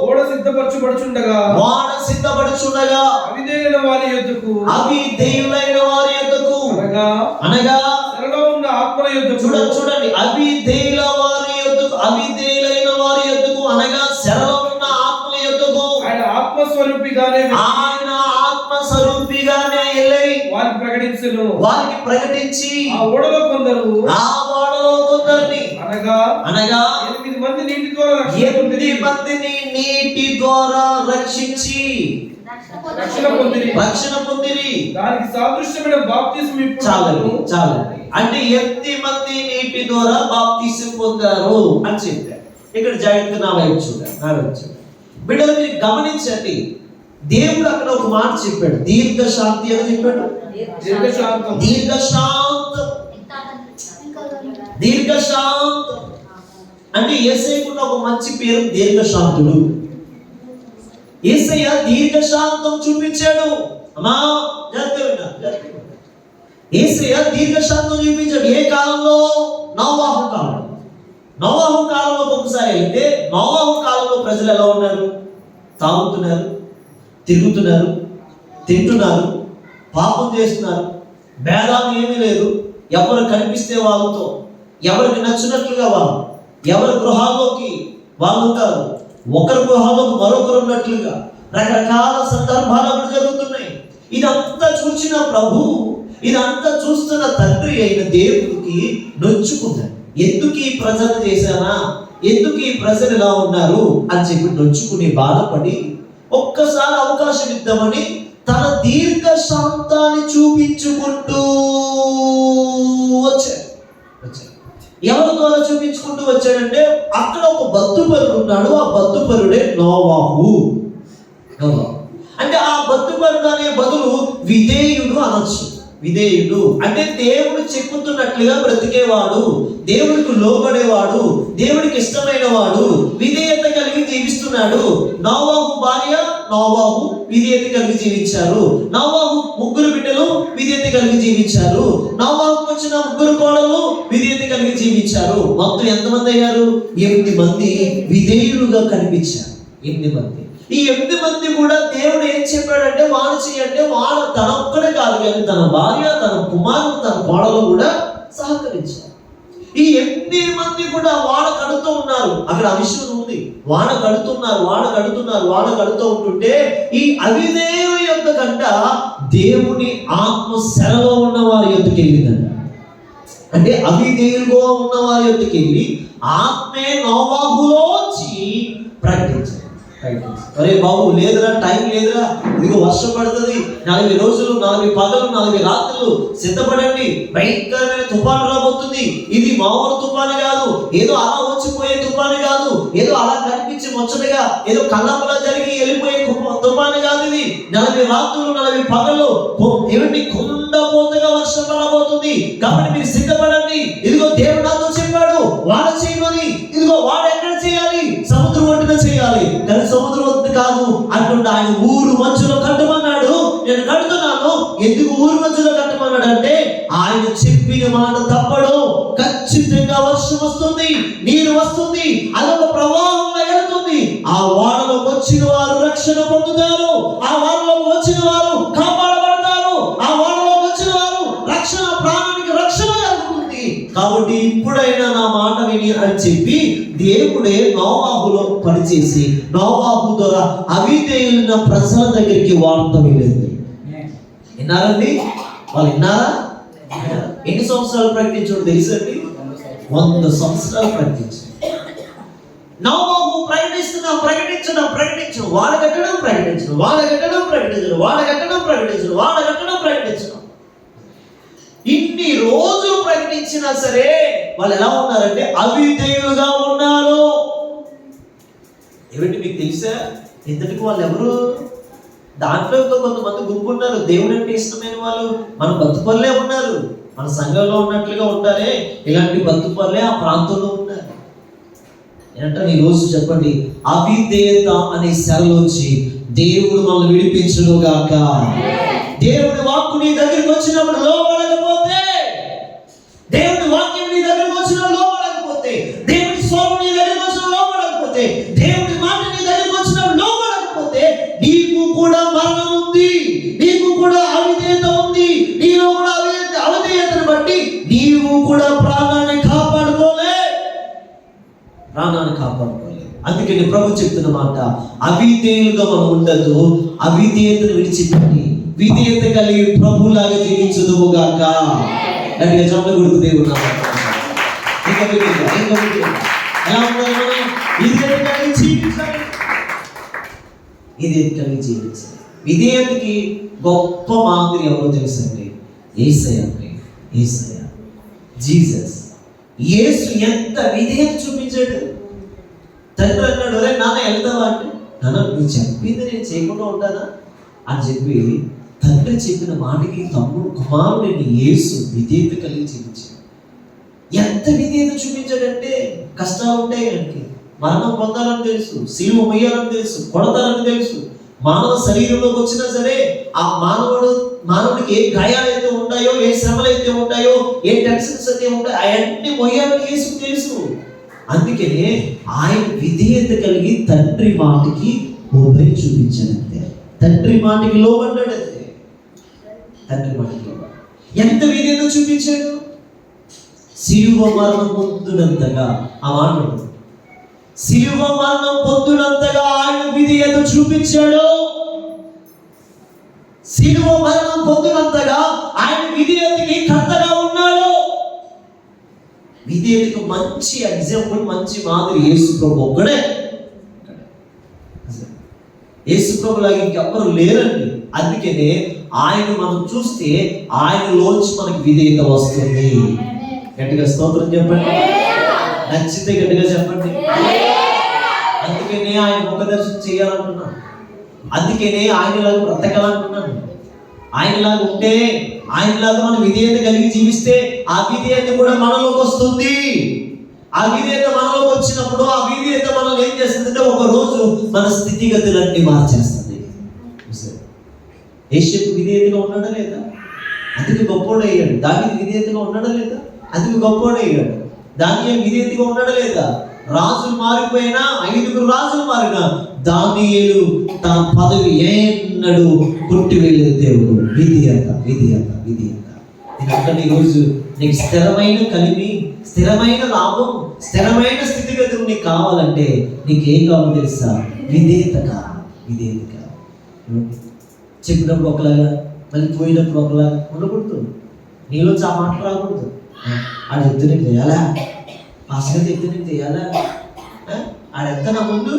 ఓడ సిద్ధపరచబడుచుండగా అవిధేయులైన వారి యొద్దకు అనగా చెరలో ఉన్న ఆత్మల యొద్దకు. చూడండి, అవిధేయులైన వారి యొద్దకు అనగా చెరలో ఉన్న ఆత్మల యొద్దకు ఆయన ఆత్మస్వరూపిగానే వారికి ప్రకటించి ఆ ఓడలో కొందరిని అనగా 8 మందిని నీటి ద్వారా రక్షించి రక్షణ పొందిరి. దానికి సాదృశ్యమైన బాప్తిస్మం ఇప్పుడు చాలండి. అంటే 8 మంది నీటి ద్వారా బాప్తిస్మం పొందారు అని చెప్పారు. ఇక్కడ జాగ్రత్త నా వైపు చూడండి. బిడ్డలు మీరు గమనించండి, దేవుడు అక్కడ ఒక మాట చెప్పాడు, దీర్ఘశాంతి అని చెప్పాడు. దీర్ఘశాంతం అంటే యేసయ్యకున్న ఒక మంచి పేరు దీర్ఘశాంతుడు. యేసయ్య దీర్ఘశాంతం చూపించాడు. అమ్మా యేసయ్య దీర్ఘశాంతం చూపించాడు. ఏ కాలంలో? నోవాహు కాలంలో ఒకసారి వెళ్తే నోవాహు కాలంలో ప్రజలు ఎలా ఉన్నారు? తాగుతున్నారు, తిరుగుతున్నారు, తింటున్నారు, పాపం చేస్తున్నారు, భేదాలు ఏమీ లేదు. ఎవరు కనిపిస్తే వాళ్ళతో, ఎవరికి నచ్చినట్లుగా వాళ్ళు, ఎవరి గృహాల్లోకి వాళ్ళు ఉంటారు, ఒకరి గృహాల్లోకి మరొకరు ఉన్నట్లుగా రకరకాల సందర్భాలు అక్కడ జరుగుతున్నాయి. ఇదంతా చూసిన ప్రభు, ఇదంతా చూస్తున్న తండ్రి అయిన దేవుడికి నొచ్చుకున్నాడు. ఎందుకు ఈ ప్రజలు చేశానా, ఎందుకు ఈ ప్రజలు ఇలా ఉన్నారు అని చెప్పి నొచ్చుకుని బాధపడి ఒక్కసారి అవకాశం ఇద్దామని తన దీర్ఘశాంతాన్ని చూపించుకుంటూ వచ్చాడు. ఎవరి ద్వారా చూపించుకుంటూ వచ్చాడంటే అక్కడ ఒక బద్దుపరుడు ఉన్నాడు. ఆ బద్దుపరుడే నోవాహు. అంటే ఆ బద్దుపరుడు అనే బదులు విధేయుడు అనొచ్చు. విధేయుడు అంటే దేవుడు చెప్పుతున్నట్లుగా బ్రతికేవాడు, దేవుడికి లోబడేవాడు, దేవుడికి ఇష్టమైన వాడు, విధేయత కలిగి జీవిస్తున్నాడు. నోవాహు భార్య, నోవాహు విధేయత కలిగి జీవించారు. నోవాహు 3 బిడ్డలు విధేయత కలిగి జీవించారు. నోవాహుకు వచ్చిన 3 కోడలు విధేయత కలిగి జీవించారు. మొత్తం ఎంతమంది అయ్యారు? 8 మంది విధేయులుగా కనిపించారు. 8 మంది. ఈ 8 మంది కూడా దేవుడు ఏం చెప్పాడంటే వాడు చేయంటే వాడు తన ఒక్కడే కాదు కానీ తన భార్య, తన కుమారుడు, తన కోడలు కూడా సహకరించారు. ఈ 8 మంది కూడా వాడ కడుతూ ఉన్నారు. అక్కడ ఆ విషయం ఉంది. వాడ కడుతూ ఉంటుంటే ఈ అవిధేయుల యొక్క గంట దేవుని ఆత్మ శరలో ఉన్న వారి యొద్దకు వెళ్ళిందంట. అంటే అవిధేయులుగా ఉన్న వారి యొద్దకు వెళ్ళి ఆత్మే నోవాహులోంచి ప్రకటించారు. అరే బాబు, లేదురా, టైం లేదురా, ఇదిగో వర్షం పడుతుంది, 40 రోజులు 40 పగలు 40 రాత్రులు సిద్ధపడండి, భయంకరమైన తుఫాను రాబోతుంది. ఇది మామూలు తుఫాను కాదు, ఏదో అలా వచ్చిపోయే తుఫాను కాదు, ఏదో అలా కనిపించి ముచ్చటగా ఏదో కళ్ళంపలా జరిగి వెళ్ళిపోయే తుఫాను కాదు. ఇది 40 రాత్రులు 40 పగలు ఏమిటి కుండపోతగా వర్షం పడబోతుంది. కాబట్టి మీరు సిద్ధపడండి. ఇదిగో దేవుడు నాతో చెప్పాడు వాడ చేయమని. ఇదిగో వాడ ఎక్కడ చేయాలి? సముద్రం ఒడ్డున చేయాలి. కానీ సముద్రం ఒడ్డు కాదు అంటుండే, ఆయన ఊరు మధ్యలో కట్టమన్నాడు. నేను కడుతున్నాను. ఎందుకు ఊరు మధ్యలో కట్టమన్నాడు అంటే ఆయన చెప్పిన మాట తప్పడు. ఖచ్చితంగా వర్షం వస్తుంది, నీరు వస్తుంది, అదొక ప్రవాహంలో వెళ్తుంది. ఆ వాడలోకి వచ్చిన వారు రక్షణ పొందుతారు, ఆ వాడలోకి వచ్చిన వారు కాపాడబడతారు, ఆ వాడలోకి వచ్చిన వారు రక్షణ, ప్రాణానికి రక్షణ కలుగుతుంది. కాబట్టి ఇప్పుడైనా నా మాట విని అని చెప్పి దేవుడే నోవాహులో పనిచేసి నోవాహు ద్వారా అవిధేయులైన ప్రజల దగ్గరికి వార్త వెళ్ళింది. విన్నారండి? వాళ్ళు విన్నారా? ఎన్ని సంవత్సరాలు ప్రకటించాడు తెలుసండి? 100 సంవత్సరాలు ప్రకటించాడు. నోవాహు ప్రకటించడం వాడ కట్టడం ప్రకటించడం. ఇన్ని రోజులు ప్రకటించినా సరే వాళ్ళు ఎలా ఉన్నారంటే అవిధేయులుగా ఉన్నారు. ఏమిటి మీకు తెలుసా? ఇంతటికి వాళ్ళు ఎవరు? దాంట్లో ఇంకా కొంతమంది గుంపు ఉన్నారు, దేవుడు అంటే ఇష్టమైన వాళ్ళు. మన బతుపల్లే ఉన్నారు, మన సంఘంలో ఉన్నట్లుగా ఉంటారే, ఇలాంటి బతుపల్లే ఆ ప్రాంతంలో ఉన్నారు. ఏంటంటే ఈ రోజు చెప్పండి, అవిధేయత అనే శరలోంచి దేవుడు మనల్ని విడిపించును గాక. దేవుడి వాక్కు నీ దగ్గరికి వచ్చినప్పుడు లోబడకపోతే, దేవుడి వాక్యం నీ దగ్గరికి వచ్చినప్పుడు లోబడకపోతే, దేవుడి స్వరం నీ దగ్గరికి వచ్చినప్పుడు లోబడకపోతే, దేవుడి మాట నీ దగ్గరికి వచ్చినప్పుడు లోబడకపోతే, నీకు కూడా మరణం ఉంది, నీకు కూడా అవిధేయత ఉంది, నీలో కూడా అవిధేయతను బట్టి నీవు కూడా ప్రాణాన్ని కాపాడుకోలే. అందుకని ప్రభు చెప్తున్న మాట, అవిధేయులుగా మనం ఉండదు, అవిధేయతను విడిచిపెట్టి విధేయత కలిగి ప్రభులాగా జీవించుదువు గాక. గట్టిగా చప్పట్లు కొడుకు దేవుడు ఎలా ఉండాలి? విధేయత కలిగి జీవించాలి. విధేయతకి గొప్ప మాదిరి ఎవరో తెలుసండి? యేసయ్య. జీసస్. యేసు ఎంత విధేయత చూపించాడు. తండ్రి అన్నాడు, అరే నాన్న వెళ్తావా అంటే, నాన్న నువ్వు చెప్పింది నేను చేయకుండా ఉంటానా అని చెప్పి తండ్రి చెప్పిన మాటకి కుమారుడిని యేసు విధేయత కలిగి జీవించాడు. ఎంత విధేయత చూపించాడంటే, కష్టాలు ఉంటాయి ఆయనకి, మరణం పొందాలని తెలుసు, సిలువ మొయ్యాలని తెలుసు, కొడతారని తెలుసు. మానవ శరీరంలోకి వచ్చినా సరే ఆ మానవుడికి ఏ గాయాలైతే ఉంటాయో, ఏ శ్రమలు అయితే ఉంటాయో, ఏ టెన్షన్స్ అయితే ఉంటాయో అవన్నీ మొయ్యాలని యేసుకు తెలుసు. అందుకనే ఆయన విధేయత కలిగి తండ్రి మాటకి లోబడి చూపించాడంతే. తండ్రి మాటకి లోబడ్డాడంతే. తండ్రి మాటకి లోబడ్డాడు. ఎంత విధేయత చూపించాడు? సిలువ మరణం పొందునంతగా, ఆ మాట సిలువ మరణం పొందునంతగా ఆయన విధేయత చూపించాడు. సిలువ మరణం పొందునంతగా ఆయన విధేయతకి కర్తగా ఉన్నాడు. విధేయతకు మంచి ఎగ్జాంపుల్, మంచి మాదిరి యేసు ప్రభు ఒక్కడే. యేసు ప్రభు లాగా ఇంకెవ్వరు లేరండి. అందుకనే ఆయన మనం చూస్తే ఆయనలోంచి మనకి విధేయత వస్తుంది. గట్టిగా స్తోత్రం చెప్పండి. నచ్చితే గట్టిగా చెప్పండి. అందుకనే ఆయన ముఖ దర్శనం చేయాలంటున్నాను. అందుకనే ఆయనలాగా బ్రతకాలంటున్నాను. ఆయనలాగా ఉంటే, ఆయనలాగా మనం విధేయత కలిగి జీవిస్తే ఆ విధేయత కూడా మనలోకి వస్తుంది. ఆ విధేయత మనలోకి వచ్చినప్పుడు ఆ విధేయత మనల్ని ఏం చేస్తుందంటే ఒక రోజు మన స్థితిగతులన్నీ మార్చేస్తుంది. యేషపు విధేయతగా ఉన్నాడా లేదా? అందుకు గొప్పోడయ్యాడు. దానికి విధేయతగా ఉన్నాడా లేదా? అందుకు గొప్పోడయ్యాడు. దానియేలు విధేయతగా ఉన్నాడా లేదా? రాజులు మారిపోయినా, 5 రాజులు మారినా దానియేలు తన పదవి ఎన్నడూ కొట్టివేయలేదు దేవుడు. విధేయత. నేను ఈరోజు నీకు స్థిరమైన కలిమి, స్థిరమైన లాభం, స్థిరమైన స్థితిగతులు నీకు కావాలంటే నీకేం కావాలో తెలుసా? విధేయత కావాలి. విధేయత కావాలి. చెప్పినప్పుడు ఒకలాగా, మళ్ళీ పోయినప్పుడు ఒకలాగా ఉండకూడదు. నీలోంచి ఆ మాట రాకూడదు. ఆడ చెప్తే నేను చేయాలా, పాస్టర్ చెప్తే నేను చేయాలా, ఆడెంత నా ముందు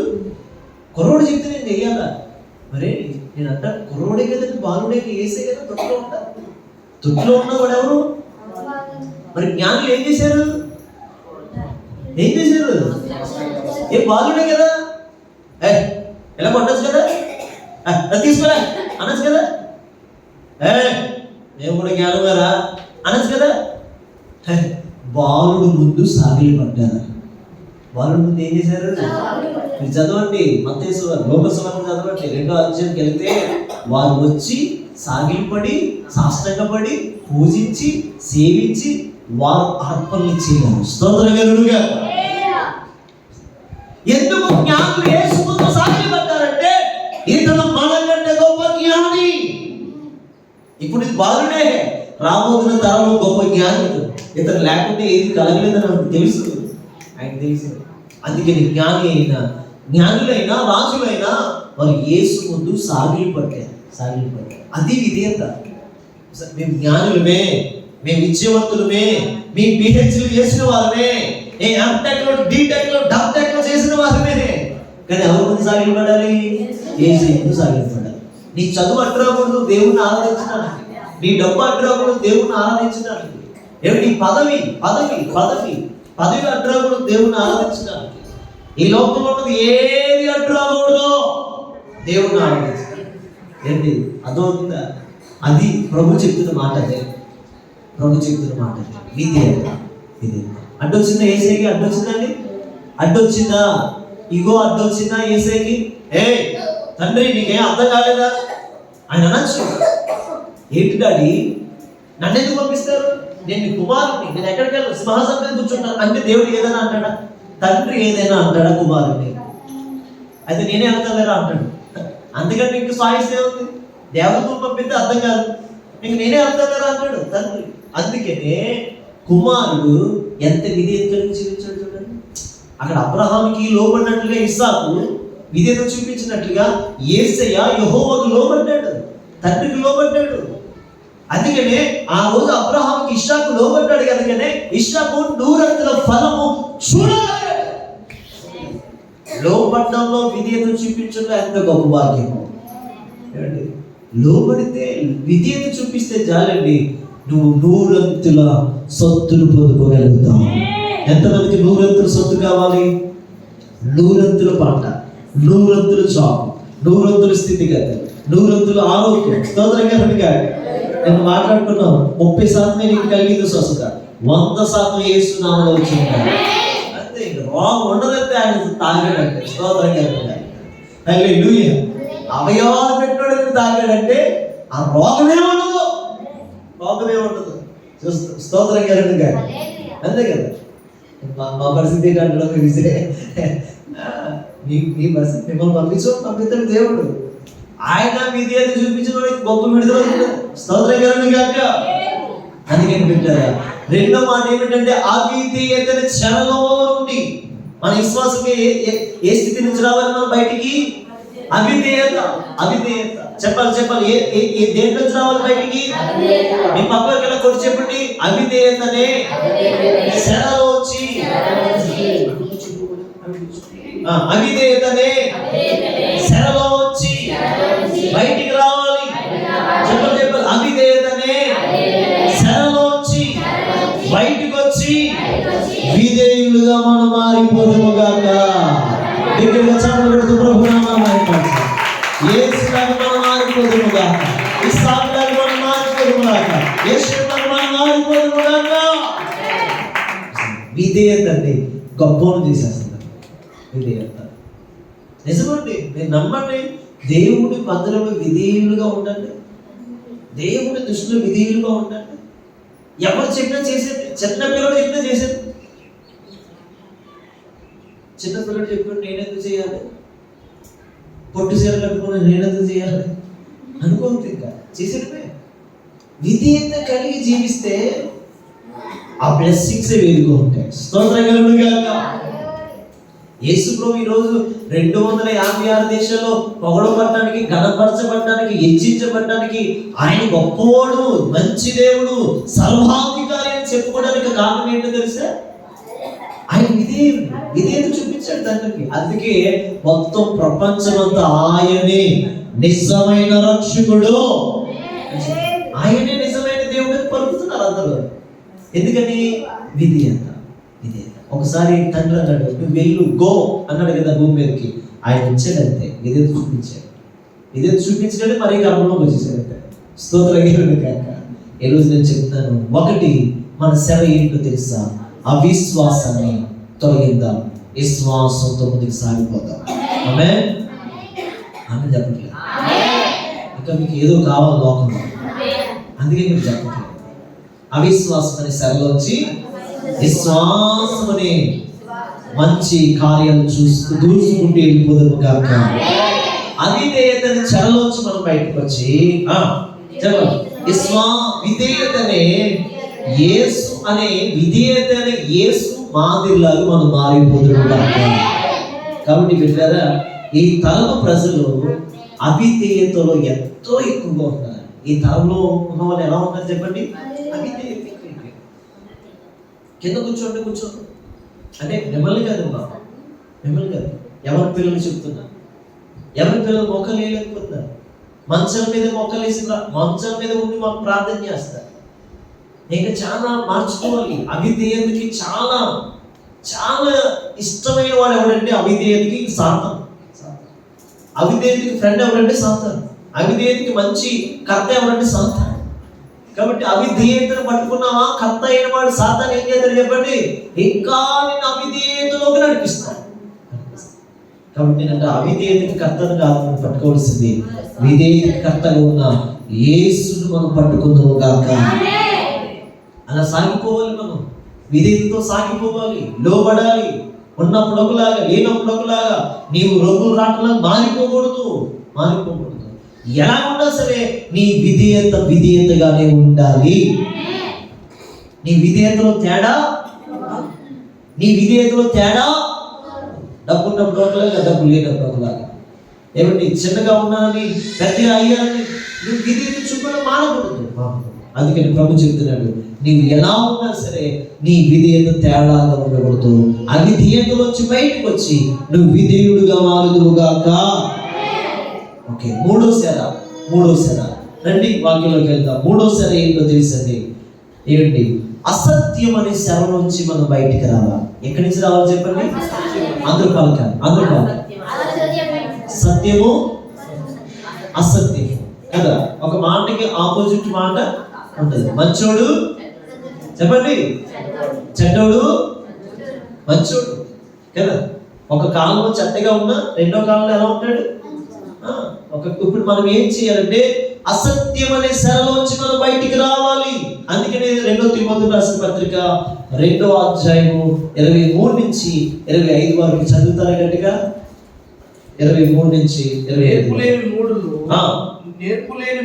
కుర్రోడు చెప్తే నేను చెయ్యాలా. మరే నేను అంటాను, కుర్రోడే కదండి, బాలుడే వేసే కదా తొట్టులో ఉంటాను. తొట్టులో ఉన్నా కూడా ఎవరు? మరి జ్ఞానులు ఏం చేశారు? ఏం చేశారు? ఏ బాలుడే కదా, ఎలా కొట్టచ్చు కదా, తీసుకోలే అనొచ్చు కదా, నేను కూడా జ్ఞానం గారా అనొచ్చు కదా. బాలుడు ముందు సాగిలి పడ్డారు. బాలుడు ముందు ఏం చేశారు? మీరు చదవండి, మత్తయి సువార్త, లోక సువార్త చదవండి, 2వ అధ్యాయానికి వెళ్తే వారు వచ్చి సాగిలిపడి, సాష్టాంగపడి, పూజించి, సేవించి వారు అర్పణలు ఇచ్చేవారు. స్తోత్రగలుడుగా. ఎందుకు జ్ఞానులు యేసు ముందు సాగిలి పడ్డారంటే ఇతను మనకంటే గొప్ప జ్ఞాని. ఇప్పుడు ఇది బాలుడే, రాబోతున్న తరంలో గొప్ప జ్ఞాని. ఇతను లేకుంటే ఏది కలగలేదని నాకు తెలుసు, ఆయన తెలుసు. అందుకని జ్ఞానులైనా రాజులైనా వారు యేసు ముందు సాగిలి పడ్డారు. అది విధేయత. మేము జ్ఞానులమే, మేము విద్యావంతులమే, మీ పిహెచ్లు చేసిన వాళ్ళమే, ఎంటెక్లో, డీటెక్లో, డబ్టెక్లో చేసిన వాళ్ళమే. కానీ ఎవరి ముందు సాగిలి పడాలి? యేసు ముందు సాగిలి పడాలి. నీ చదువు అడ్డురాకూడదు దేవుణ్ణి ఆరాధించడానికి, నీ డబ్బు అడ్డురాకూడదు దేవుణ్ణి ఆరాధించడానికి, నీ పదవి అడ్డురాకూడదు దేవుణ్ణి ఆరాధించడానికి. ఈ లోకంలో ఉన్నది ఏది అడ్డురాకూడదు దేవుణ్ణి ఆరాధించడానికి. ఏంటి అదవుతుందా? అది ప్రభు చెప్తున్న మాట. అదే ప్రభు చెప్తున్న మాట. విధేయత. అడ్డొచ్చిందా ఏసైకి? అడ్డొచ్చిందండి? అడ్డొచ్చిందా? ఇగో అడ్డొచ్చిందా ఏసైకి? తండ్రి నీకేం అర్థం కాలేదా? ఆయన అనొచ్చు, ఏంటి డాడీ నన్ను ఎందుకు పంపిస్తారు? నేను నీ కుమారుని, నేను ఎక్కడికి వెళ్ళను, సింహాసనం కూర్చుంటాను అంటే దేవుడు ఏదైనా అంటాడా? తండ్రి ఏదైనా అంటాడా కుమారుని? అయితే నేనే వెళ్తాలేరా అంటాడు. అందుకంటే ఇంక సాయిస్తే ఉంది, దేవుడితో పంపిస్తే అర్థం కాదు, ఇంక నేనే వెళ్తాలేరా అంటాడు తండ్రి. అందుకనే కుమారుడు ఎంత విధేయత కలిగి జీవించాడు చూడండి. అక్కడ అబ్రహాముకి లోబడినట్లుగా ఇస్సాకు విధేయత చూపించినట్లుగా యేసయ్య యెహోవాకు లోబడ్డాడు, తండ్రికి లోబడ్డాడు. అందుకనే ఆ రోజు అబ్రహాముకి ఇస్సాకు లోబడ్డాడు కనుకనే ఇస్సాకు 100 ఫలము చూడగలిగాడు. లోబడ్డంలో విధేయత చూపించడం ఎంత గొప్ప భాగ్యము. లోబడితే విధేయత చూపిస్తే చాలండి, నువ్వు 100 సొత్తులు పొందుకోగలుగుతావు. ఎంతమందికి 100 సొత్తు కావాలి? 100 పంట, 100 జాబ్, 100 స్థితిగతులు, 100 ఆరోగ్యం. స్తోత్రంగా నేను మాట్లాడుకున్నాను. 30% నీకు కలిగింది స్వస్థత, 100% యేసు నామములో వచ్చింది. అంతే, రోగం ఉండదంటే ఆయన తాగాడంటే. స్తోత్రంగా హల్లెలూయా. అవయవాలు పెట్టాడు తాగాడంటే ఆ రోగమే ఉండదు. స్తోత్రంగా అంతే కదా. మా పరిస్థితి ఏంటంటే మీ పరిస్థితి మిమ్మల్ని పంపిస్తాడు దేవుడు. ఆయన విధేయత చూపించిన వాడికి గొప్ప విడుదల. స్తోత్రం కాక. అందుకని పెట్టారా? రెండో మాట ఏమిటంటే అవిధేయతని చెరలో నుండి మన విశ్వాసం ఏ స్థితి నుంచి రావాలి మనం బయటికి? అవిధేయత. చెప్పాలి. ఏ దేని నుంచి రావాలి బయటికి? మీ పక్కన కొట్టి చెప్పండి, అవిధేయతనే చెరలో వచ్చి, అవిధేయతనే చెరలో వచ్చి బయటికి రావాలి. చెప్పాలి. అవిధేయతనే చెరలో వచ్చి బయటికి వచ్చి విధేయులుగా మనం మారిపోదుము గాక. దగ్గరగా చాలు పెడుతూ ప్రభు నామమున యేసులాగా మనం మారిపోదుము గాక. ఇస్సాకులాగా మనం మారిపోదుము గాక. యేసులాగా మనం మారిపోదుము గాక. విధేయత అండి గొప్పను చేసేస్తుంది. విధేయత నిజమండి. మీరు నమ్మండి, దేవుడి మందిరంలో విధేయులుగా ఉండండి, దేవుడి దృష్టిలో విధేయులుగా ఉండండి. ఎవరు చెప్పినా చేసేది. చిన్నపిల్లడు చెప్పినా చేసేది. చిన్నపిల్లడు చెప్పిన నేనెందుకు చేయాలి, పొట్టు చీర కట్టుకుని నేనెందుకు చేయాలి అనుకోండి, ఇంకా చేసేటమే. విధేయత కలిగి జీవిస్తే ఆ బ్లెస్సింగ్స్ వేరుగా ఉంటాయి. స్తోత్రం కలుగును గాక. యేసు ప్రభు ఈరోజు 256 దేశాల్లో పొగడబడటానికి, ఘనపరచబడటానికి, హెచ్చించబడటానికి, ఆయన గొప్పవాడు, మంచి దేవుడు, సర్వాధికారి అని చెప్పుకోవడానికి కారణం ఏంటో తెలుసా? ఆయన విధేయత చూపించాడు తండ్రికి. అందుకే మొత్తం ప్రపంచమంతా ఆయనే నిజమైన రక్షకుడు, ఆయనే నిజమైన దేవుడు అని పలుకుతున్నారు అందరూ. ఎందుకని? విధేయత. ఒకసారి తండ్రి అన్నాడు, నువ్వు వెళ్ళు, గో అన్నాడు కదా భూమి మీదకి. ఆయన వచ్చాడు అంతే, విధేయత చూపించాడు. విధేయత చూపించాడు, మరి కర్మలోకి వచ్చేసాడు అంతే. స్తోత్రం కాక. ఈ రోజు నేను చెప్తాను, ఒకటి మన సేవ ఏంటో తెలుసా? అవిశ్వాసాన్ని తొలగిద్దాం, విశ్వాసంతో ముందుకు సాగిపోతాం. ఆమేన్. ఆమె చెప్పట్లేదు, ఇంకా మీకు ఏదో కావాలి లోకంలో, అందుకే మీరు చెప్పట్లేదు. అవిశ్వాసం అనే సేవలో వచ్చి విశ్వాసం అనే మంచి కార్యాలు చూస్తూ దూసుకుంటూ వెళ్ళిపోదాము కాక. అవిధేయతని చెరలోంచి మనం బయటకు వచ్చి విధేయతనే యేసు అనే విధేయతనే యేసు మాదిరిలాగా మనం మారిపోతున్నాం కాక. కాబట్టి బిడ్డలారా, ఈ తరం ప్రజలు అవిధేయతలో ఎంతో ఎక్కువగా ఉన్నారు. ఈ తరంలో ఉన్న వాళ్ళు ఎలా ఉన్నారు చెప్పండి? అవిధేయత. కింద కూర్చోండి అంటే మిమ్మల్ని కాదమ్మా, మిమ్మల్ని కాదు, ఎవరి పిల్లలు చెప్తున్నా. ఎవరి పిల్లలు మొక్కలు వేయలేకపోతున్నారు. మంచం మీద మొక్కలు వేసిన మంచం మీద ఉండి మాకు ప్రార్థన చేస్తారు. ఇంకా చాలా మార్చుకోవాలి. అవిధేయతకి చాలా చాలా ఇష్టమైన వాడు ఎవడంటే అవిధేయతకి సాతాను. అవిధేయతకి ఫ్రెండ్ ఎవరంటే సాతాను. అవిధేయతకి మంచి కర్త ఎవరంటే సాతాను. కాబట్టి అవిధేయతను పట్టుకున్నావా, కర్త అయిన వాడు సాతాను ఏం చేస్తాడు చెప్పండి? ఇంకా నేను అవిధేయతలోకి నడిపిస్తాను. కాబట్టి నేను అవిధేయతకి కర్తను కాదు మనం పట్టుకోవాల్సింది, విధేయతకి కర్తగా ఉన్న యేసును మనం పట్టుకుందాము గాక. అలా సాగిపోవాలి. మనం విధేయతతో సాగిపోవాలి, లోబడాలి. ఉన్నప్పుడు ఒకలాగా, లేనప్పుడు ఒకలాగా. నీవు రంగులు రాట్లా మారిపోకూడదు. ఎలా ఉన్నా సరే నీ విధేయతగానే ఉండాలి. నీ విధేయతలో తేడా డబ్బు ఉన్నప్పుడు ఒకలాగా, డబ్బు లేనప్పుడు ఒకలాగా. ఏమంటే చిన్నగా ఉన్నానని పెద్దగా అయ్యానని నువ్వు విధేయత చూపడం మానకూడదు. అందుకని ప్రభు చెప్తున్నాడు, నీవు ఎలా ఉన్నా సరే నీ విధేయత తేడాగా ఉండకూడదు. అవిధేయతలోంచి బయటకు వచ్చి నువ్వు విధేయుడుగా మారుదువుగాక. ఓకే, మూడో సెర రండి, వాక్యంలోకి వెళ్దాం. మూడో సెర ఏంటో తెలుసండి? ఏంటి? అసత్యం అనే సెర నుంచి మనం బయటికి రావాలి. ఎక్కడి నుంచి రావాలి చెప్పండి? అందరూ పలకాలి. సత్యము అసత్యము కదా. ఒక మాటకి ఆపోజిట్ మాట ఉంటుంది. మంచోడు చెప్పండి, చెడ్డోడు మంచోడు కదా. ఒక కాలంలో చెడ్డగా ఉన్నా రెండో కాలంలో ఎలా ఉంటాడు? ఇప్పుడు మనం ఏం చేయాలంటే అసత్యం అనే సెరలోంచి మనం బయటికి రావాలి. అందుకనే 2 తిమోతి రాసిన పత్రిక 2వ అధ్యాయము 23 నుంచి 25 వరకు చదువుతారా గట్టిగా? 23 నుంచి 25. నేర్పులేని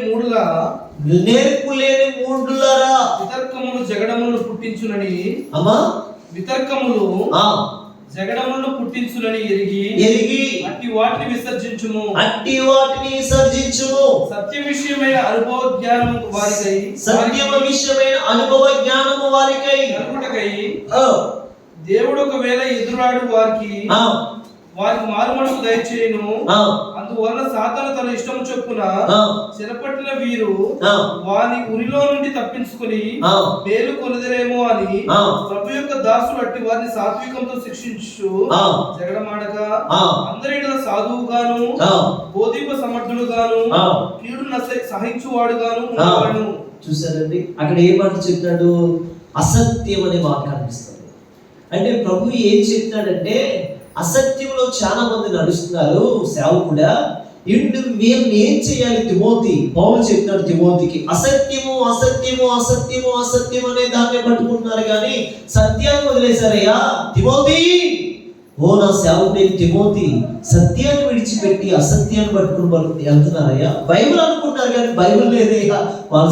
మూఢులారా వితర్కములు జగడములను పుట్టించునని వితర్కములు జగడములను పుట్టించునని ఎరిగి అట్టి వాటిని విసర్జించుము. సత్య విషయమైన అనుభవ జ్ఞానము వారికై కలుగుటకై దేవుడు ఒకవేళ ఎదురాడు వారికి మారుమనకు దయచేయును. అందువలన సాతాను తన ఇష్టము చొప్పున చెరపట్టిన వీరు వాని ఉరిలో నుండి తప్పించుకుని మేలు కొనదరేమో అని ప్రభు యొక్క దాసులు అట్టి వారిని సాత్వికంతో శిక్షించు జగడమాడగా అందరిలో సాధువుగాను బోధింప సమర్థులుగాను కీడును సహించువాడుగాను ఉండేవాడు. చూసారండి, అక్కడ ఏ మాట చెప్తాడు? అసత్యం అనే మాట కనిపిస్తుంది. అంటే ప్రభు ఏం చెప్తాడంటే, అసత్యంలో చాలా మంది నడుస్తున్నారు సేవకుడా. మేము ఏం చేయాలి? తిమోతి, పౌలు చెప్తాడు తిమోతికి, అసత్యము అనే దాన్ని పట్టుకుంటున్నారు కానీ సత్యాన్ని వదిలేశారయ్యా. తిమోతి, ఓ నా సేవకుడైన తిమోతి, సత్యాన్ని విడిచిపెట్టి అసత్యాన్ని పట్టుకుని వెళ్తున్నారయ్యా. బైబిల్ అనుకుంటారు కానీ బైబిల్ లేదయ్యా. వాళ్ళు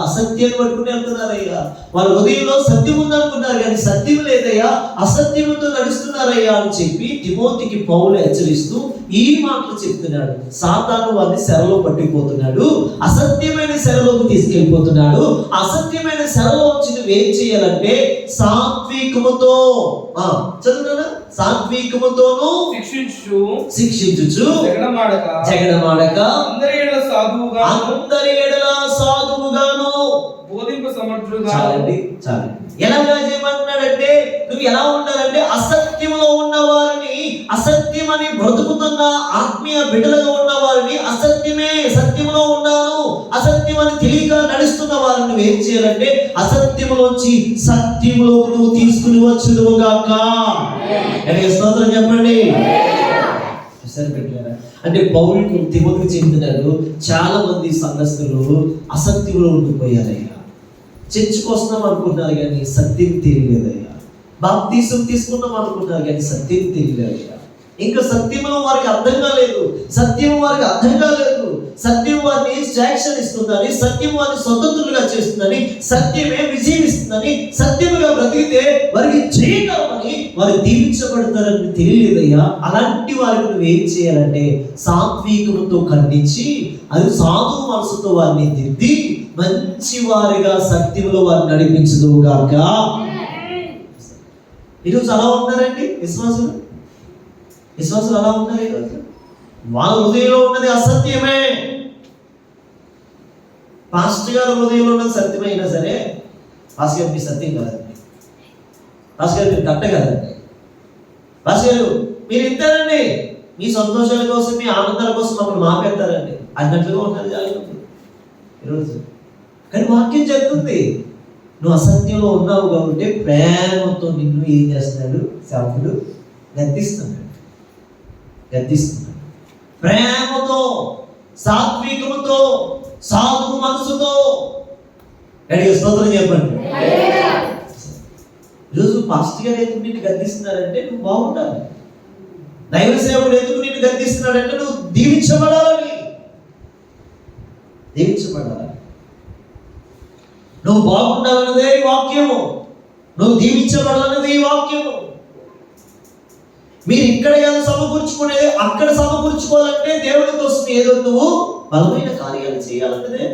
అసత్యాన్ని పట్టుకుని వెళ్తున్నారయ్యా. వాళ్ళ హృదయంలో సత్యం ఉందనుకున్నారు కానీ సత్యం లేదయ్యా, అసత్యంతో నడుస్తున్నారయ్యా అని చెప్పి తిమోతికి పౌలు హెచ్చరిస్తూ ఈ మాటలు చెప్తున్నాడు. సాతాను వారిని శరలో పట్టిపోతున్నాడు, అసత్యమైన శరలోకి తీసుకెళ్ళిపోతున్నాడు. అసత్యమైన శరలో వచ్చి నువ్వు ఏం చేయాలంటే సాత్వికముతో చదువునా, సాత్వికముతోను శిక్షించుచు జగడమాడక అందరి ఎడల సాధువుగాను బోధింప సమర్థుడుగా. చాలండి. ఎలాగా చేయమంటున్నాడంటే నువ్వు ఎలా ఉండాలంటే అసత్యంలో ఉన్న వారిని, అసత్యమని బ్రతుకుతున్న ఆత్మీయ బిడ్డలుగా ఉన్న వారిని, సత్యంలో ఉన్నాను అసత్యమని తెలియక నడుస్తున్న వారిని నువ్వు ఏం చేయాలంటే అసత్యములోంచి సత్యములోకి నువ్వు తీసుకుని వచ్చుదువుగాక. స్తోత్రం చెప్పండి. సరిపెట్టారా అంటే పౌలుకు తిమోతికి చెప్తున్నాడు, చాలా మంది సంఘస్థులు అసత్యంలో ఉండిపోయారయ్యా. చర్చికి వస్తున్నాం అనుకుంటున్నారు కానీ సత్యం తెలియలేదయ్యా. బాప్తీసం తీసుకున్నాం అనుకుంటున్నారు కానీ సత్యం తెలియలేదయ్యా. ఇంకా సత్యంలో వారికి అర్థం కాలేదు, సత్యం వారికి అర్థం కాలేదు. సత్యం వారిని శాక్షన్ ఇస్తుందని, సత్యం వారిని స్వతంత్రులుగా చేస్తుందని, సత్యమే విజయం ఇస్తుందని, సత్యముగా బ్రతికితే వారికి చేయగలమని వారు దీవించబడతారని తెలియలేదయ్యా. అలాంటి వారికి నువ్వు ఏం చేయాలంటే సాత్వికముతో ఖండించి, అది సాధు మనసుతో వారిని దిద్ది మంచి వారిగా సత్యంలో వారిని నడిపించదువుగాక. ఈరోజు అలా ఉన్నారండి విశ్వాసులు అలా ఉన్నారు. ఈరోజు వాళ్ళ హృదయంలో ఉన్నది అసత్యమే. పాస్టర్ గారు హృదయంలో ఉన్నది సత్యమైనా సరే, పాస్టర్ గారు మీ సత్యం కాదండి, పాస్టర్ గారు మీరు కట్ట కాదండి, పాస్టర్ గారు మీరు ఇంతేనండి, మీ సంతోషాల కోసం మీ ఆనందాల కోసం మమ్మల్ని మాపేస్తారండి అన్నట్లుగా ఉంటారు చాలా ఈరోజు. కానీ వాక్యం చెప్తుంది నువ్వు అసత్యంలో ఉన్నావు కాబట్టి ప్రేమతో నిన్ను ఏం చేస్తున్నాడు సేవకుడు గద్దిస్తున్నాడు. ప్రేమతో, సాత్వికముతో, సాధు మనసుతో. గట్టిగా స్తోత్రం చెప్పండి. ఈరోజు పాస్టర్ గారు ఎందుకు నిన్ను గద్దిస్తున్నారంటే నువ్వు బాగుండాలి. దైవ సేవకుడు ఎందుకు నిన్ను గద్దిస్తున్నాడంటే నువ్వు దీవించబడాలి. నువ్వు బాగుండాలన్నదే ఈ వాక్యము, నువ్వు దీవించబడాలన్నది ఈ వాక్యము. మీరు ఇక్కడ ఏదో సమకూర్చుకునేది అక్కడ సమకూర్చుకోవాలంటే దేవుడి కోసం ఏదో నువ్వు బలమైన కార్యాలు చేయాలన్నదే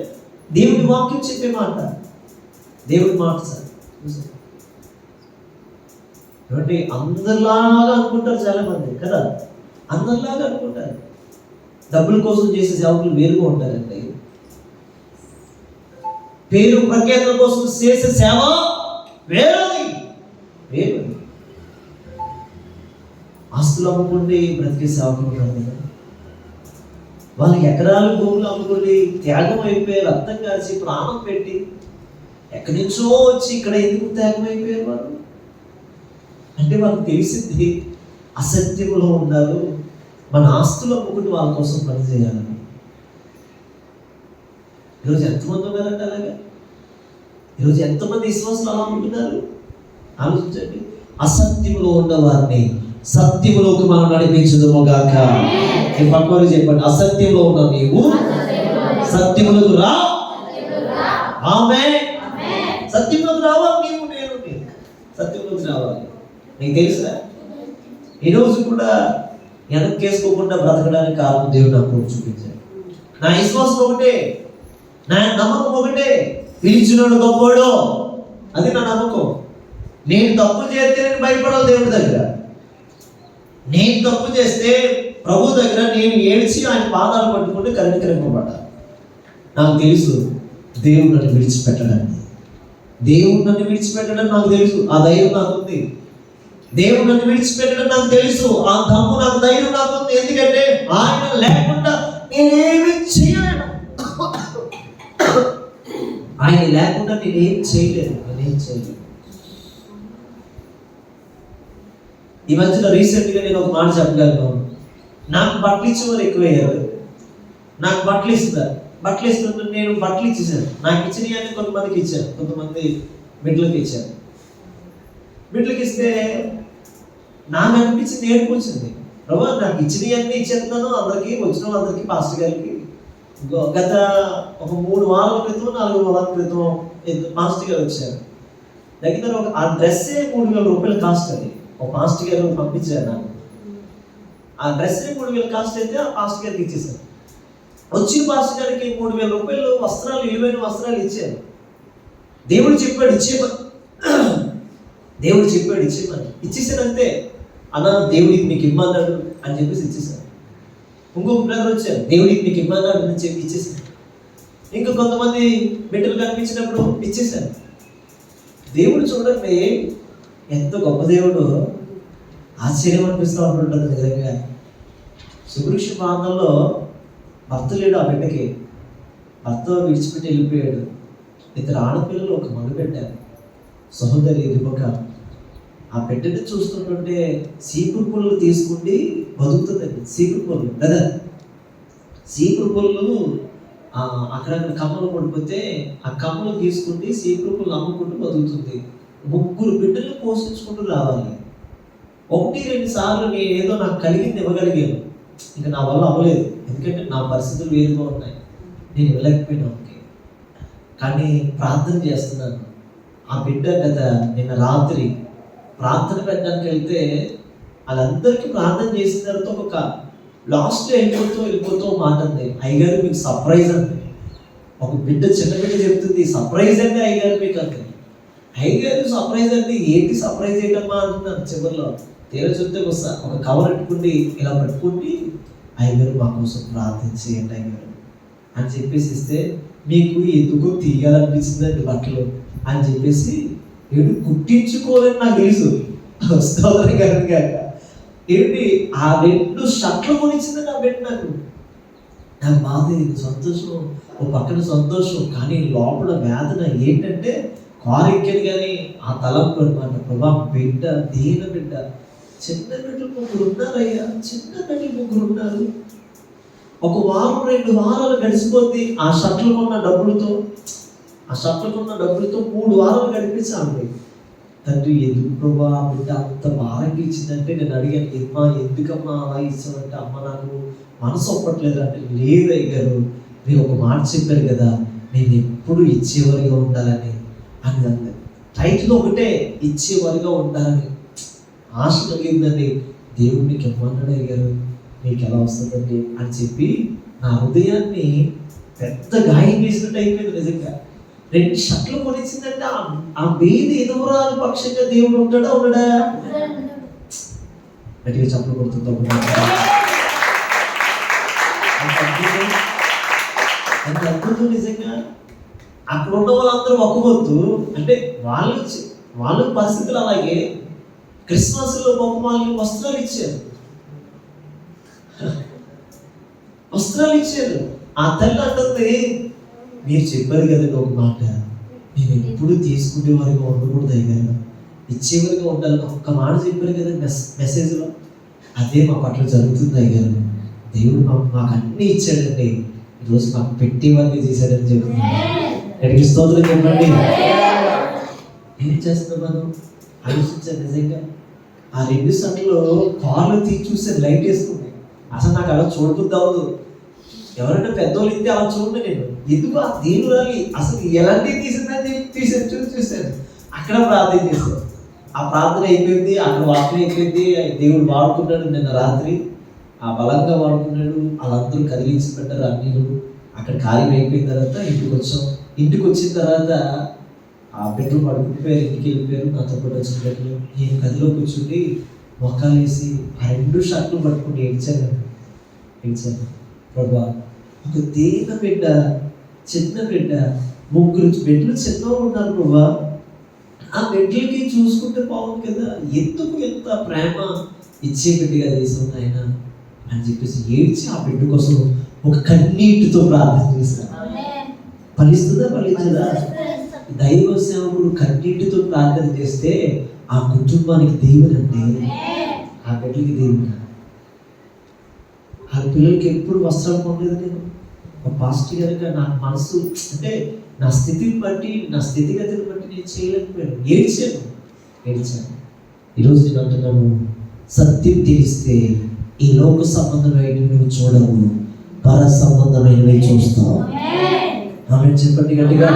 దేవుడి వాక్యం చెప్పే మాట, దేవుడి మాట. సార్ కాబట్టి అందరిలాగా అనుకుంటారు చాలా మంది కదా, అందరిలాగా అనుకుంటారు. డబ్బుల కోసం చేసే సేవకులు వేరుగా ఉంటారండి. పేరు ప్రఖ్యాతుల కోసం చేసే సేవ వేరు. ఆస్తులు అమ్ముకుంటే బ్రతికే సేవకులు ఉన్నారు కదా, వాళ్ళకి ఎకరాలు భూములు అమ్ముకుంటే త్యాగం అయిపోయి రక్తం కాచి ప్రాణం పెట్టి ఎక్కడి నుంచో వచ్చి ఇక్కడ ఎందుకు త్యాగం అయిపోయారు వాళ్ళు అంటే వాళ్ళకి తెలిసింది అసత్యంలో ఉన్నారు. మన ఆస్తులు అమ్ముకుంటూ వాళ్ళ కోసం పనిచేయాలని. ఈరోజు ఎంతమంది ఉన్నారంటే అలాగా, ఈరోజు ఎంతమంది విశ్వాసాలు అలా ఉంటున్నారు ఆలోచించండి. అసత్యంలో ఉన్న వారిని సత్యములోకి మనం నడిపించుదుముగాక. ఈ పక్కన చెప్పండి, అసత్యంలో ఉన్న నీవు సత్యములకు రా. ఆమేన్. సత్యములకు రావాలి. నేను సత్యములకు రావాలి. నీకు తెలుసా ఈరోజు కూడా వెనక్కేసుకోకుండా బ్రతకడానికి కారణం దేవుడు నాకు చూపించాడు. నా విశ్వాసం ఒకటే, నా నమ్మకం ఒకటే, పిలిచినోడు గొప్పోడు. అది నా నమ్మకం. నేను తప్పు చేస్తే నేను భయపడాలి దేవుడి దగ్గర. నేను తప్పు చేస్తే ప్రభు దగ్గర నేను ఏడ్చి ఆయన పాదాలు పట్టుకుంటే కనికరింపబడ్డాను. నాకు తెలుసు దేవుడు నన్ను విడిచిపెట్టడానికి, నాకు తెలుసు. ఆ ధైర్యం నాకు ఉంది. దేవుడు నన్ను విడిచిపెట్టడం నాకు తెలుసు. ఆ దమ్ము నాకు, ధైర్యం నాకు ఉంది. ఎందుకంటే ఆయన లేకుండా నేనేమి చేయలేను. ఆయన లేకుండా నేనేం చేయలేను. ఈ మధ్యలో రీసెంట్గా నేను ఒక మాట చెప్పగలను. నాకు బట్టలు ఇచ్చేవారు ఎక్కువయ్యారు. నాకు బట్టలు ఇస్తున్నారు. బట్టలు ఇస్తుంటే నేను బట్టలు ఇచ్చేసాను. నాకు ఇచ్చినవి కొంతమందికి ఇచ్చాను, కొంతమంది బిడ్డలకి ఇచ్చాను. బిడ్డలకి ఇస్తే నాకు అనిపించింది, ఏడుపు వచ్చింది. ప్రభా నాకు ఇచ్చినవన్నీ ఇచ్చేస్తున్నాను అందరికీ, వచ్చిన వాళ్ళందరికీ, పాస్టర్ గారికి. గత ఒక 3 వారాల క్రితం 4 వారాల క్రితం పాస్టర్ గారు వచ్చారు. దగ్గర ఆ డ్రెస్సే 3,000 రూపాయలు కాస్ట్. అది ఒక పాస్టర్ గారు పంపించారు నాకు. ఆ డ్రెస్సే 3,000 కాస్ట్ అయితే ఆ పాస్టర్ గారికి ఇచ్చేసారు. వచ్చిన పాస్టర్ గారికి 3,000 రూపాయలు వస్త్రాలు, విలువైన వస్త్రాలు ఇచ్చారు. దేవుడు చెప్పాడు ఇచ్చేయమని ఇచ్చేసానంతే. అన్న దేవుడికి మీకు ఇమ్మన్నాడు అని చెప్పేసి ఇచ్చేసాను. ఇంకొక బ్రదర్ వచ్చారు, దేవుడికి మీకు ఇమ్మన్నాడు అని చెప్పి ఇచ్చేసాను. ఇంకా కొంతమంది బిడ్డలు కనిపించినప్పుడు ఇచ్చేసాను. దేవుడు చూడండి ఎంత గొప్ప దేవుడు, ఆశ్చర్యం అనిపిస్తూ ఉంటుంటుంది నిజంగా. సుభిక్ష ప్రాంతంలో భర్త లేడు, ఆ బిడ్డకి భర్త విడిచిపెట్టి వెళ్ళిపోయాడు. 2 ఆడపిల్లలు, 1 మగబిడ్డ, సహోదరి రిబక. ఆ బిడ్డని చూస్తుంటుంటే సీపురు పుల్లలు తీసుకుంటే బతుకుతుందండి. సీపురు పుల్లలు కదా, సీపురు పుల్లలు అక్కడక్కడ కమ్మలు పడిపోతే ఆ కమ్మలు తీసుకుంటే సీపురు పుల్లలు అమ్ముకుంటూ బతుకుతుంది. 3 బిడ్డలు పోషించుకుంటూ రావాలి. 1-2 సార్లు నేను ఏదో నాకు కలిగింది ఇవ్వగలిగాను, ఇంకా నా వల్ల అవ్వలేదు. ఎందుకంటే నా పరిస్థితులు వేరుగా ఉన్నాయి, నేను ఇవ్వలేకపోయినా. కానీ ప్రార్థన చేస్తున్నాను. ఆ బిడ్డ నిన్న రాత్రి ప్రార్థన పెట్టడానికి వెళ్తే వాళ్ళందరికీ ప్రార్థన చేసిన తర్వాత ఒక లాస్ట్లో వెళ్ళిపోతూ మాట అంది, అయ్యగారు మీకు సర్ప్రైజ్ అండి. ఒక బిడ్డ, చిన్న బిడ్డ చెప్తుంది, సర్ప్రైజ్ అండి అయ్యగారు మీకు అంది. అయ్యగారు సర్ప్రైజ్ అండి, ఏంటి సర్ప్రైజ్ ఏంటమ్మా అంటున్నాను. చివరిలో తీరా చూస్తే ఒక కవర్ పెట్టుకుండి ఇలా పట్టుకుండి, అయ్యగారు మా కోసం ప్రార్థన చేయండి అయ్యగారు అని చెప్పేసి ఇస్తే, మీకు ఎందుకు తీయాలనిపించిందండి బట్టలు అని చెప్పేసి, ఏంటి కుట్టించుకోవాలని నాకు తెలుసు. ఏంటి ఆ 2 షర్ట్లు కొనిచ్చిందండి ఆ బిడ్డ. నాకు బాధ, సంతోషం, ఓ పక్కన సంతోషం, కానీ లోపల వేదన ఏంటంటే కారు ఎక్కేది కానీ ఆ తలంపు అనమాట. ప్రభా బిడ్డ, దీన బిడ్డ, చిన్న బిడ్డలు 3 ఉన్నారయ్యా, చిన్న బిడ్డలు 3 ఉన్నారు. 1 వారం 2 వారాలు గడిచిపోద్ది. ఆ షర్ట్లు కొన్న డబ్బులతో 3 వారాలు గడిపించాలి. తండ్రి ఎందుకు ప్రభా బిడ్డ అంత భారంగా ఇచ్చిందంటే నేను అడిగాను, ఎందుకమ్మా అలా ఇచ్చామంటే, అమ్మ నాకు మనసు ఒప్పట్లేదు అంటే, లేదు అయ్యారు మీరు ఒక మాట చెప్పారు కదా, నేను ఎప్పుడు ఇచ్చేవారిగా ఉండాలని అని అంది. టైటిల్ ఒకటే, ఇచ్చేవారిగా ఉండాలని ఆశ కలిగిందండి. దేవుడు మీకు ఇవ్వమన్నాడు అయ్యారు, మీకు ఎలా వస్తుందండి అని చెప్పి నా హృదయాన్ని పెద్ద గాయం చేసినట్టు అయిపోయింది నిజంగా. 2 షర్ట్లు కొనిచ్చిందంటే ఆ బీది ఎదురాల పక్షంగా దేవుడు ఉంటాడా ఉండడా? గట్టిగా చప్పలు కొడుతుందా? అంత అద్భుతం నిజంగా. అక్కడ ఉన్న వాళ్ళందరూ ఒక వద్దు అంటే వాళ్ళ పరిస్థితులు అలాగే. క్రిస్మస్లో పాపం వాళ్ళకి వస్త్రాలు ఇచ్చారు. ఆ తల్లి అంటుంది, మీరు చెప్పారు కదండి ఒక మాట, నేను ఎప్పుడు తీసుకునే వారిగా ఉండకూడదు అయ్యారు, ఇచ్చేవారిగా ఉండాలని ఒక్క మాట చెప్పారు కదా మెసేజ్లో. అదే మా పట్ల జరుగుతుంది అయ్యారు. దేవుడు మాకు అన్నీ ఇచ్చాడండి, ఈరోజు మాకు పెట్టేవారిగా చేశాడని చెప్తున్నాను. ఎక్కడికి స్తోత్రం చెప్పండి. ఏం చేస్తున్నాం మనం ఆలోచించాను నిజంగా. ఆ 2 సార్లు కార్లు తీసి చూస్తే లైట్ వేస్తుంది. అసలు నాకు అలా చూడబుద్ది అవ్వదు. ఎవరైనా పెద్దోళ్ళు ఇస్తే అలా చూడండి. నేను ఎందుకు ఆ దేవురాలి అసలు ఎలాంటి తీసిందని చూశాను. అక్కడ ప్రార్థన చేశాను. ఆ ప్రార్థన అయిపోయింది, అక్కడ వాక్యం అయిపోయింది. దేవుడు వాడుకున్నాడు నిన్న రాత్రి, ఆ బలంగా వాడుకున్నాడు. వాళ్ళందరూ కదిలించి పెట్టారు అన్నీ. అక్కడ కార్యం అయిపోయిన తర్వాత ఇంటికి వచ్చిన తర్వాత ఆ బిడ్డలు పడుకుండిపోయారు, ఇంటికి వెళ్ళిపోయారు. నాతో పాటు వచ్చిన బిడ్డలు నేను గదిలో కూర్చుండి మొక్కలు వేసి ఆ 2 షర్ట్లు పట్టుకుని ఏడ్చాను. ప్రభా ఒక దీన బిడ్డ, చిన్న బిడ్డ, 3 బిడ్డలు చిన్నగా ఉన్నారు ప్రభా, ఆ బిడ్డలకి చూసుకుంటే బాగుంది కదా, ఎందుకు ఎంత ప్రేమ ఇచ్చే బిడ్డగా చేసావు నాయన అని చెప్పేసి ఏడ్చి ఆ బిడ్డ కోసం ఒక కన్నీటితో ప్రార్థన చేశాను. ఫలించదా? దైవ సేవకుడు కన్నీటితో ప్రార్థన చేస్తే ఆ కుటుంబానికి దేవునండి, ఆ బిడ్డలకి దేవుడు. ఆ పిల్లలకి ఎప్పుడు వస్త్రాలు కొనలేదు నేను. ఒక పాస్టర్ గారిగా నా మనసు అంటే నా స్థితిని బట్టి, నా స్థితిగతిని బట్టి నేను చేయలేకపోయాను. ఏడ్చాను. ఈరోజు నేను అంటున్నాను, సత్యం తెలిస్తే ఈ లోక సంబంధమైనవి నువ్వు చూడవు, పర సంబంధమైనవి చూస్తావు. ఆమె చెప్పండి గట్టిగా.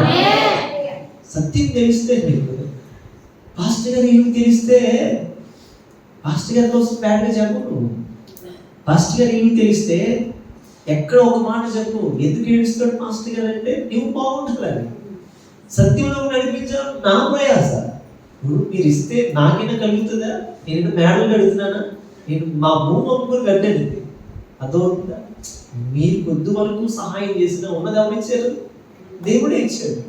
సత్యం తెలిస్తే నీకు పాస్టర్ గారు ఏమి తెలిస్తే పాస్టర్ గారి కోసం బ్యాడ్గా చెప్పు. పాస్టర్ గారు ఏమి తెలిస్తే ఎక్కడ ఒక మాట చెప్పు. ఎందుకు ఏడుస్తాడు పాస్టర్ గారు అంటే నువ్వు బాగుండాలని, సత్యంలో నడిపించాలి నా ప్రయాస. ఇప్పుడు మీరు ఇస్తే నాకైనా కలుగుతుందా? నేను మేడలు కడుగుతున్నానా? నేను మా భూమి అమ్ముకుని కట్టాను. అర్థమవుతుందా? మీరు కొద్ది వరకు సహాయం చేసిన ఉన్నది ఎవరు ఇచ్చారు? దేవుడే ఇచ్చాడు.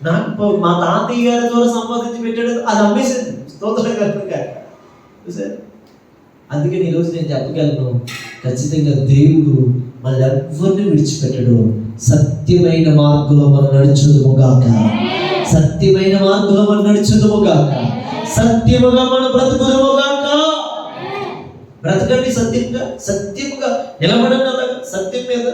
నాకు మా తాతయ్య గారి ద్వారా సంపాదించి పెట్టాడు, అది అమ్మేశాడు. స్తోత్రం కలుగుతారు. అందుకని ఈరోజు నేను చెప్పగలను, ఖచ్చితంగా దేవుడు మళ్ళీ ఎవరిని విడిచిపెట్టడు. సత్యమైన మార్గంలో మనం నడుచుదుము గాక, సత్యమైన మార్గంలో మనం నడుచుదుము గాక, సత్యముగా మనం బ్రతుకుదుము గాక. బ్రతకండి సత్యంగా, సత్యముగా నిలబడండి. అలాగా సత్యం మీద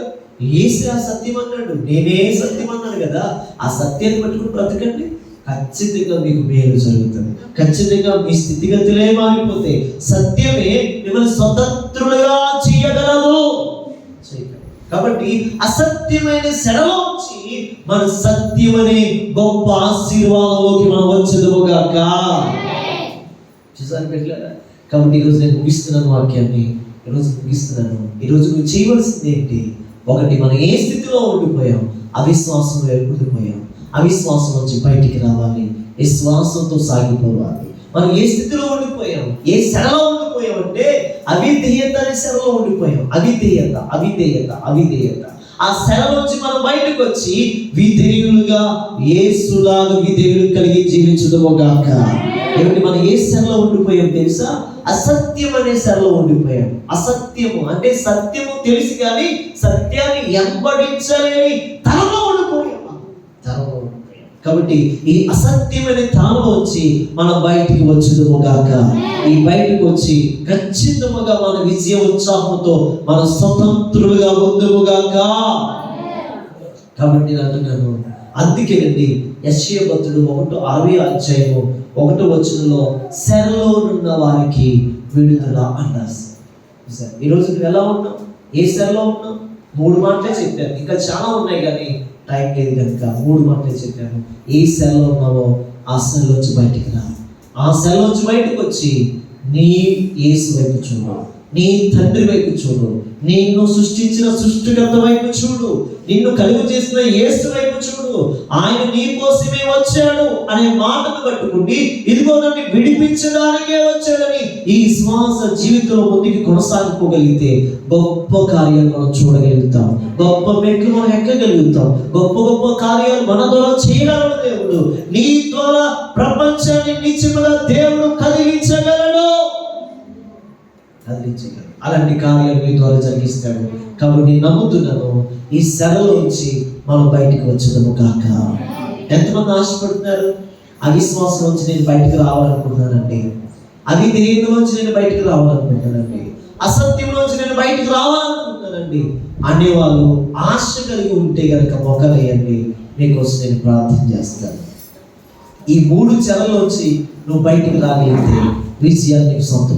యేసే ఆ సత్యం అన్నాడు, నేనే సత్యం అన్నాడు కదా. ఆ సత్యాన్ని పట్టుకుని బ్రతకండి, ఖచ్చితంగా మీకు మేలు జరుగుతుంది. ఖచ్చితంగా మీ స్థితిగతులే మారిపోతాయి. సత్యమే మిమ్మల్ని స్వతంత్రులుగా చేయగలదు. కాబట్టి అసత్యమైన శరలోంచి మన సత్యమనే గొప్ప ఆశీర్వాదంలోకి మనం వచ్చేదముగాక. చూసారు పెట్టలేదా? కాబట్టి ఈరోజు నేను ముగిస్తున్నాను వాక్యాన్ని. ఈరోజు ముగిస్తున్నాను. ఈరోజు నువ్వు చేయవలసింది ఏంటి? ఒకటి, మనం ఏ స్థితిలో ఉండిపోయాం? అవిశ్వాసంలో ఉండిపోయాం. అవిశ్వాసం నుంచి బయటికి రావాలి, విశ్వాసంతో సాగిపోవాలి. మనం ఏ స్థితిలో ఉండిపోయాం? ఏ శరలో ఉండిపోయాం అంటే అవిధేయత అనే శరలో ఉండిపోయాం. అవిధేయత అవిధేయత అవిధేయత. ఆ శర నుంచి మనం బయటకు వచ్చి విధేయులుగా, యేసులాగా విధేయులు కలిగి జీవించుదుముగాక. ఏమిటి మనం ఏ శరలో ఉండిపోయాం తెలుసా? అసత్యం అనే శరలో ఉండిపోయాం. అసత్యము అంటే సత్యము తెలిసి కానీ సత్యాన్ని వెంబడించలేని తరలో ఉండిపోయాం. కాబట్టి ఈ అసత్యమైన తరలో వచ్చి మనం బయటికి వచ్చుదుముగాక. ఈ బయటకు వచ్చి ఖచ్చితంగా మన విజయ ఉత్సాహంతో మన స్వతంత్రులుగా ఉందుముగాక. కాబట్టి నేను అంటున్నాను, అందుకేనండి యెషయా భక్తుడు 1:60 శరలో ఉన్న వారికి విడుదల అన్నారు. ఈరోజు నువ్వు ఎలా ఉన్నావు? ఏ శరలో ఉన్నావు? 3 మాటలే చెప్పాను, ఇంకా చాలా ఉన్నాయి కానీ టైం లేదు కనుక 3 మాటలే చెప్పాను. ఏ శరలో ఉన్నావో ఆ శరలోంచి బయటికి రా. ఆ శరలోంచి బయటకు వచ్చి నీ యేసు వైపు చూడు, నీ తండ్రి వైపు చూడు, నిన్ను సృష్టించిన సృష్టికర్త వైపు చూడు, నిన్ను కలుగు చేసిన యేసు వైపు చూడు. ఆయన నీ కోసమే వచ్చాడు అనే మాటను పట్టుకుని, ఇదిగో నన్ను విడిపించడానికే వచ్చాడని ఈ శ్వాస జీవితంలో ముందుకు కొనసాగిపోగలిగితే గొప్ప కార్యాలు మనం చూడగలుగుతాం, గొప్ప మెట్లు మనం ఎక్కగలుగుతాం, గొప్ప గొప్ప కార్యాలు మన ద్వారా చేయగలడు దేవుడు. నీ ద్వారా ప్రపంచాన్ని నిత్యముగా దేవుడు కదిలించగలడు. అలాంటి కార్యాలు మీ ద్వారా జరిగిస్తాడు. కాబట్టి నేను నమ్ముతున్నాను, ఈ శరలోంచి మనం బయటికి వచ్చేదము కాక. ఎంతమంది ఆశపడుతున్నారు? అవిశ్వాసం నుంచి నేను బయటికి రావాలనుకుంటున్నానండి, అవిధేయతలోంచి నేను బయటికి రావాలనుకుంటున్నానండి, అసత్యంలోంచి నేను బయటికి రావాలనుకుంటున్నానండి అనేవాళ్ళు ఆశ కలిగి ఉంటే కనుక మొక్కలేయండి, మీకోసం నేను ప్రార్థన చేస్తాను. ఈ 3 చెరలోంచి నువ్వు బయటికి రాగలిగితే విజయాన్ని సొంతం.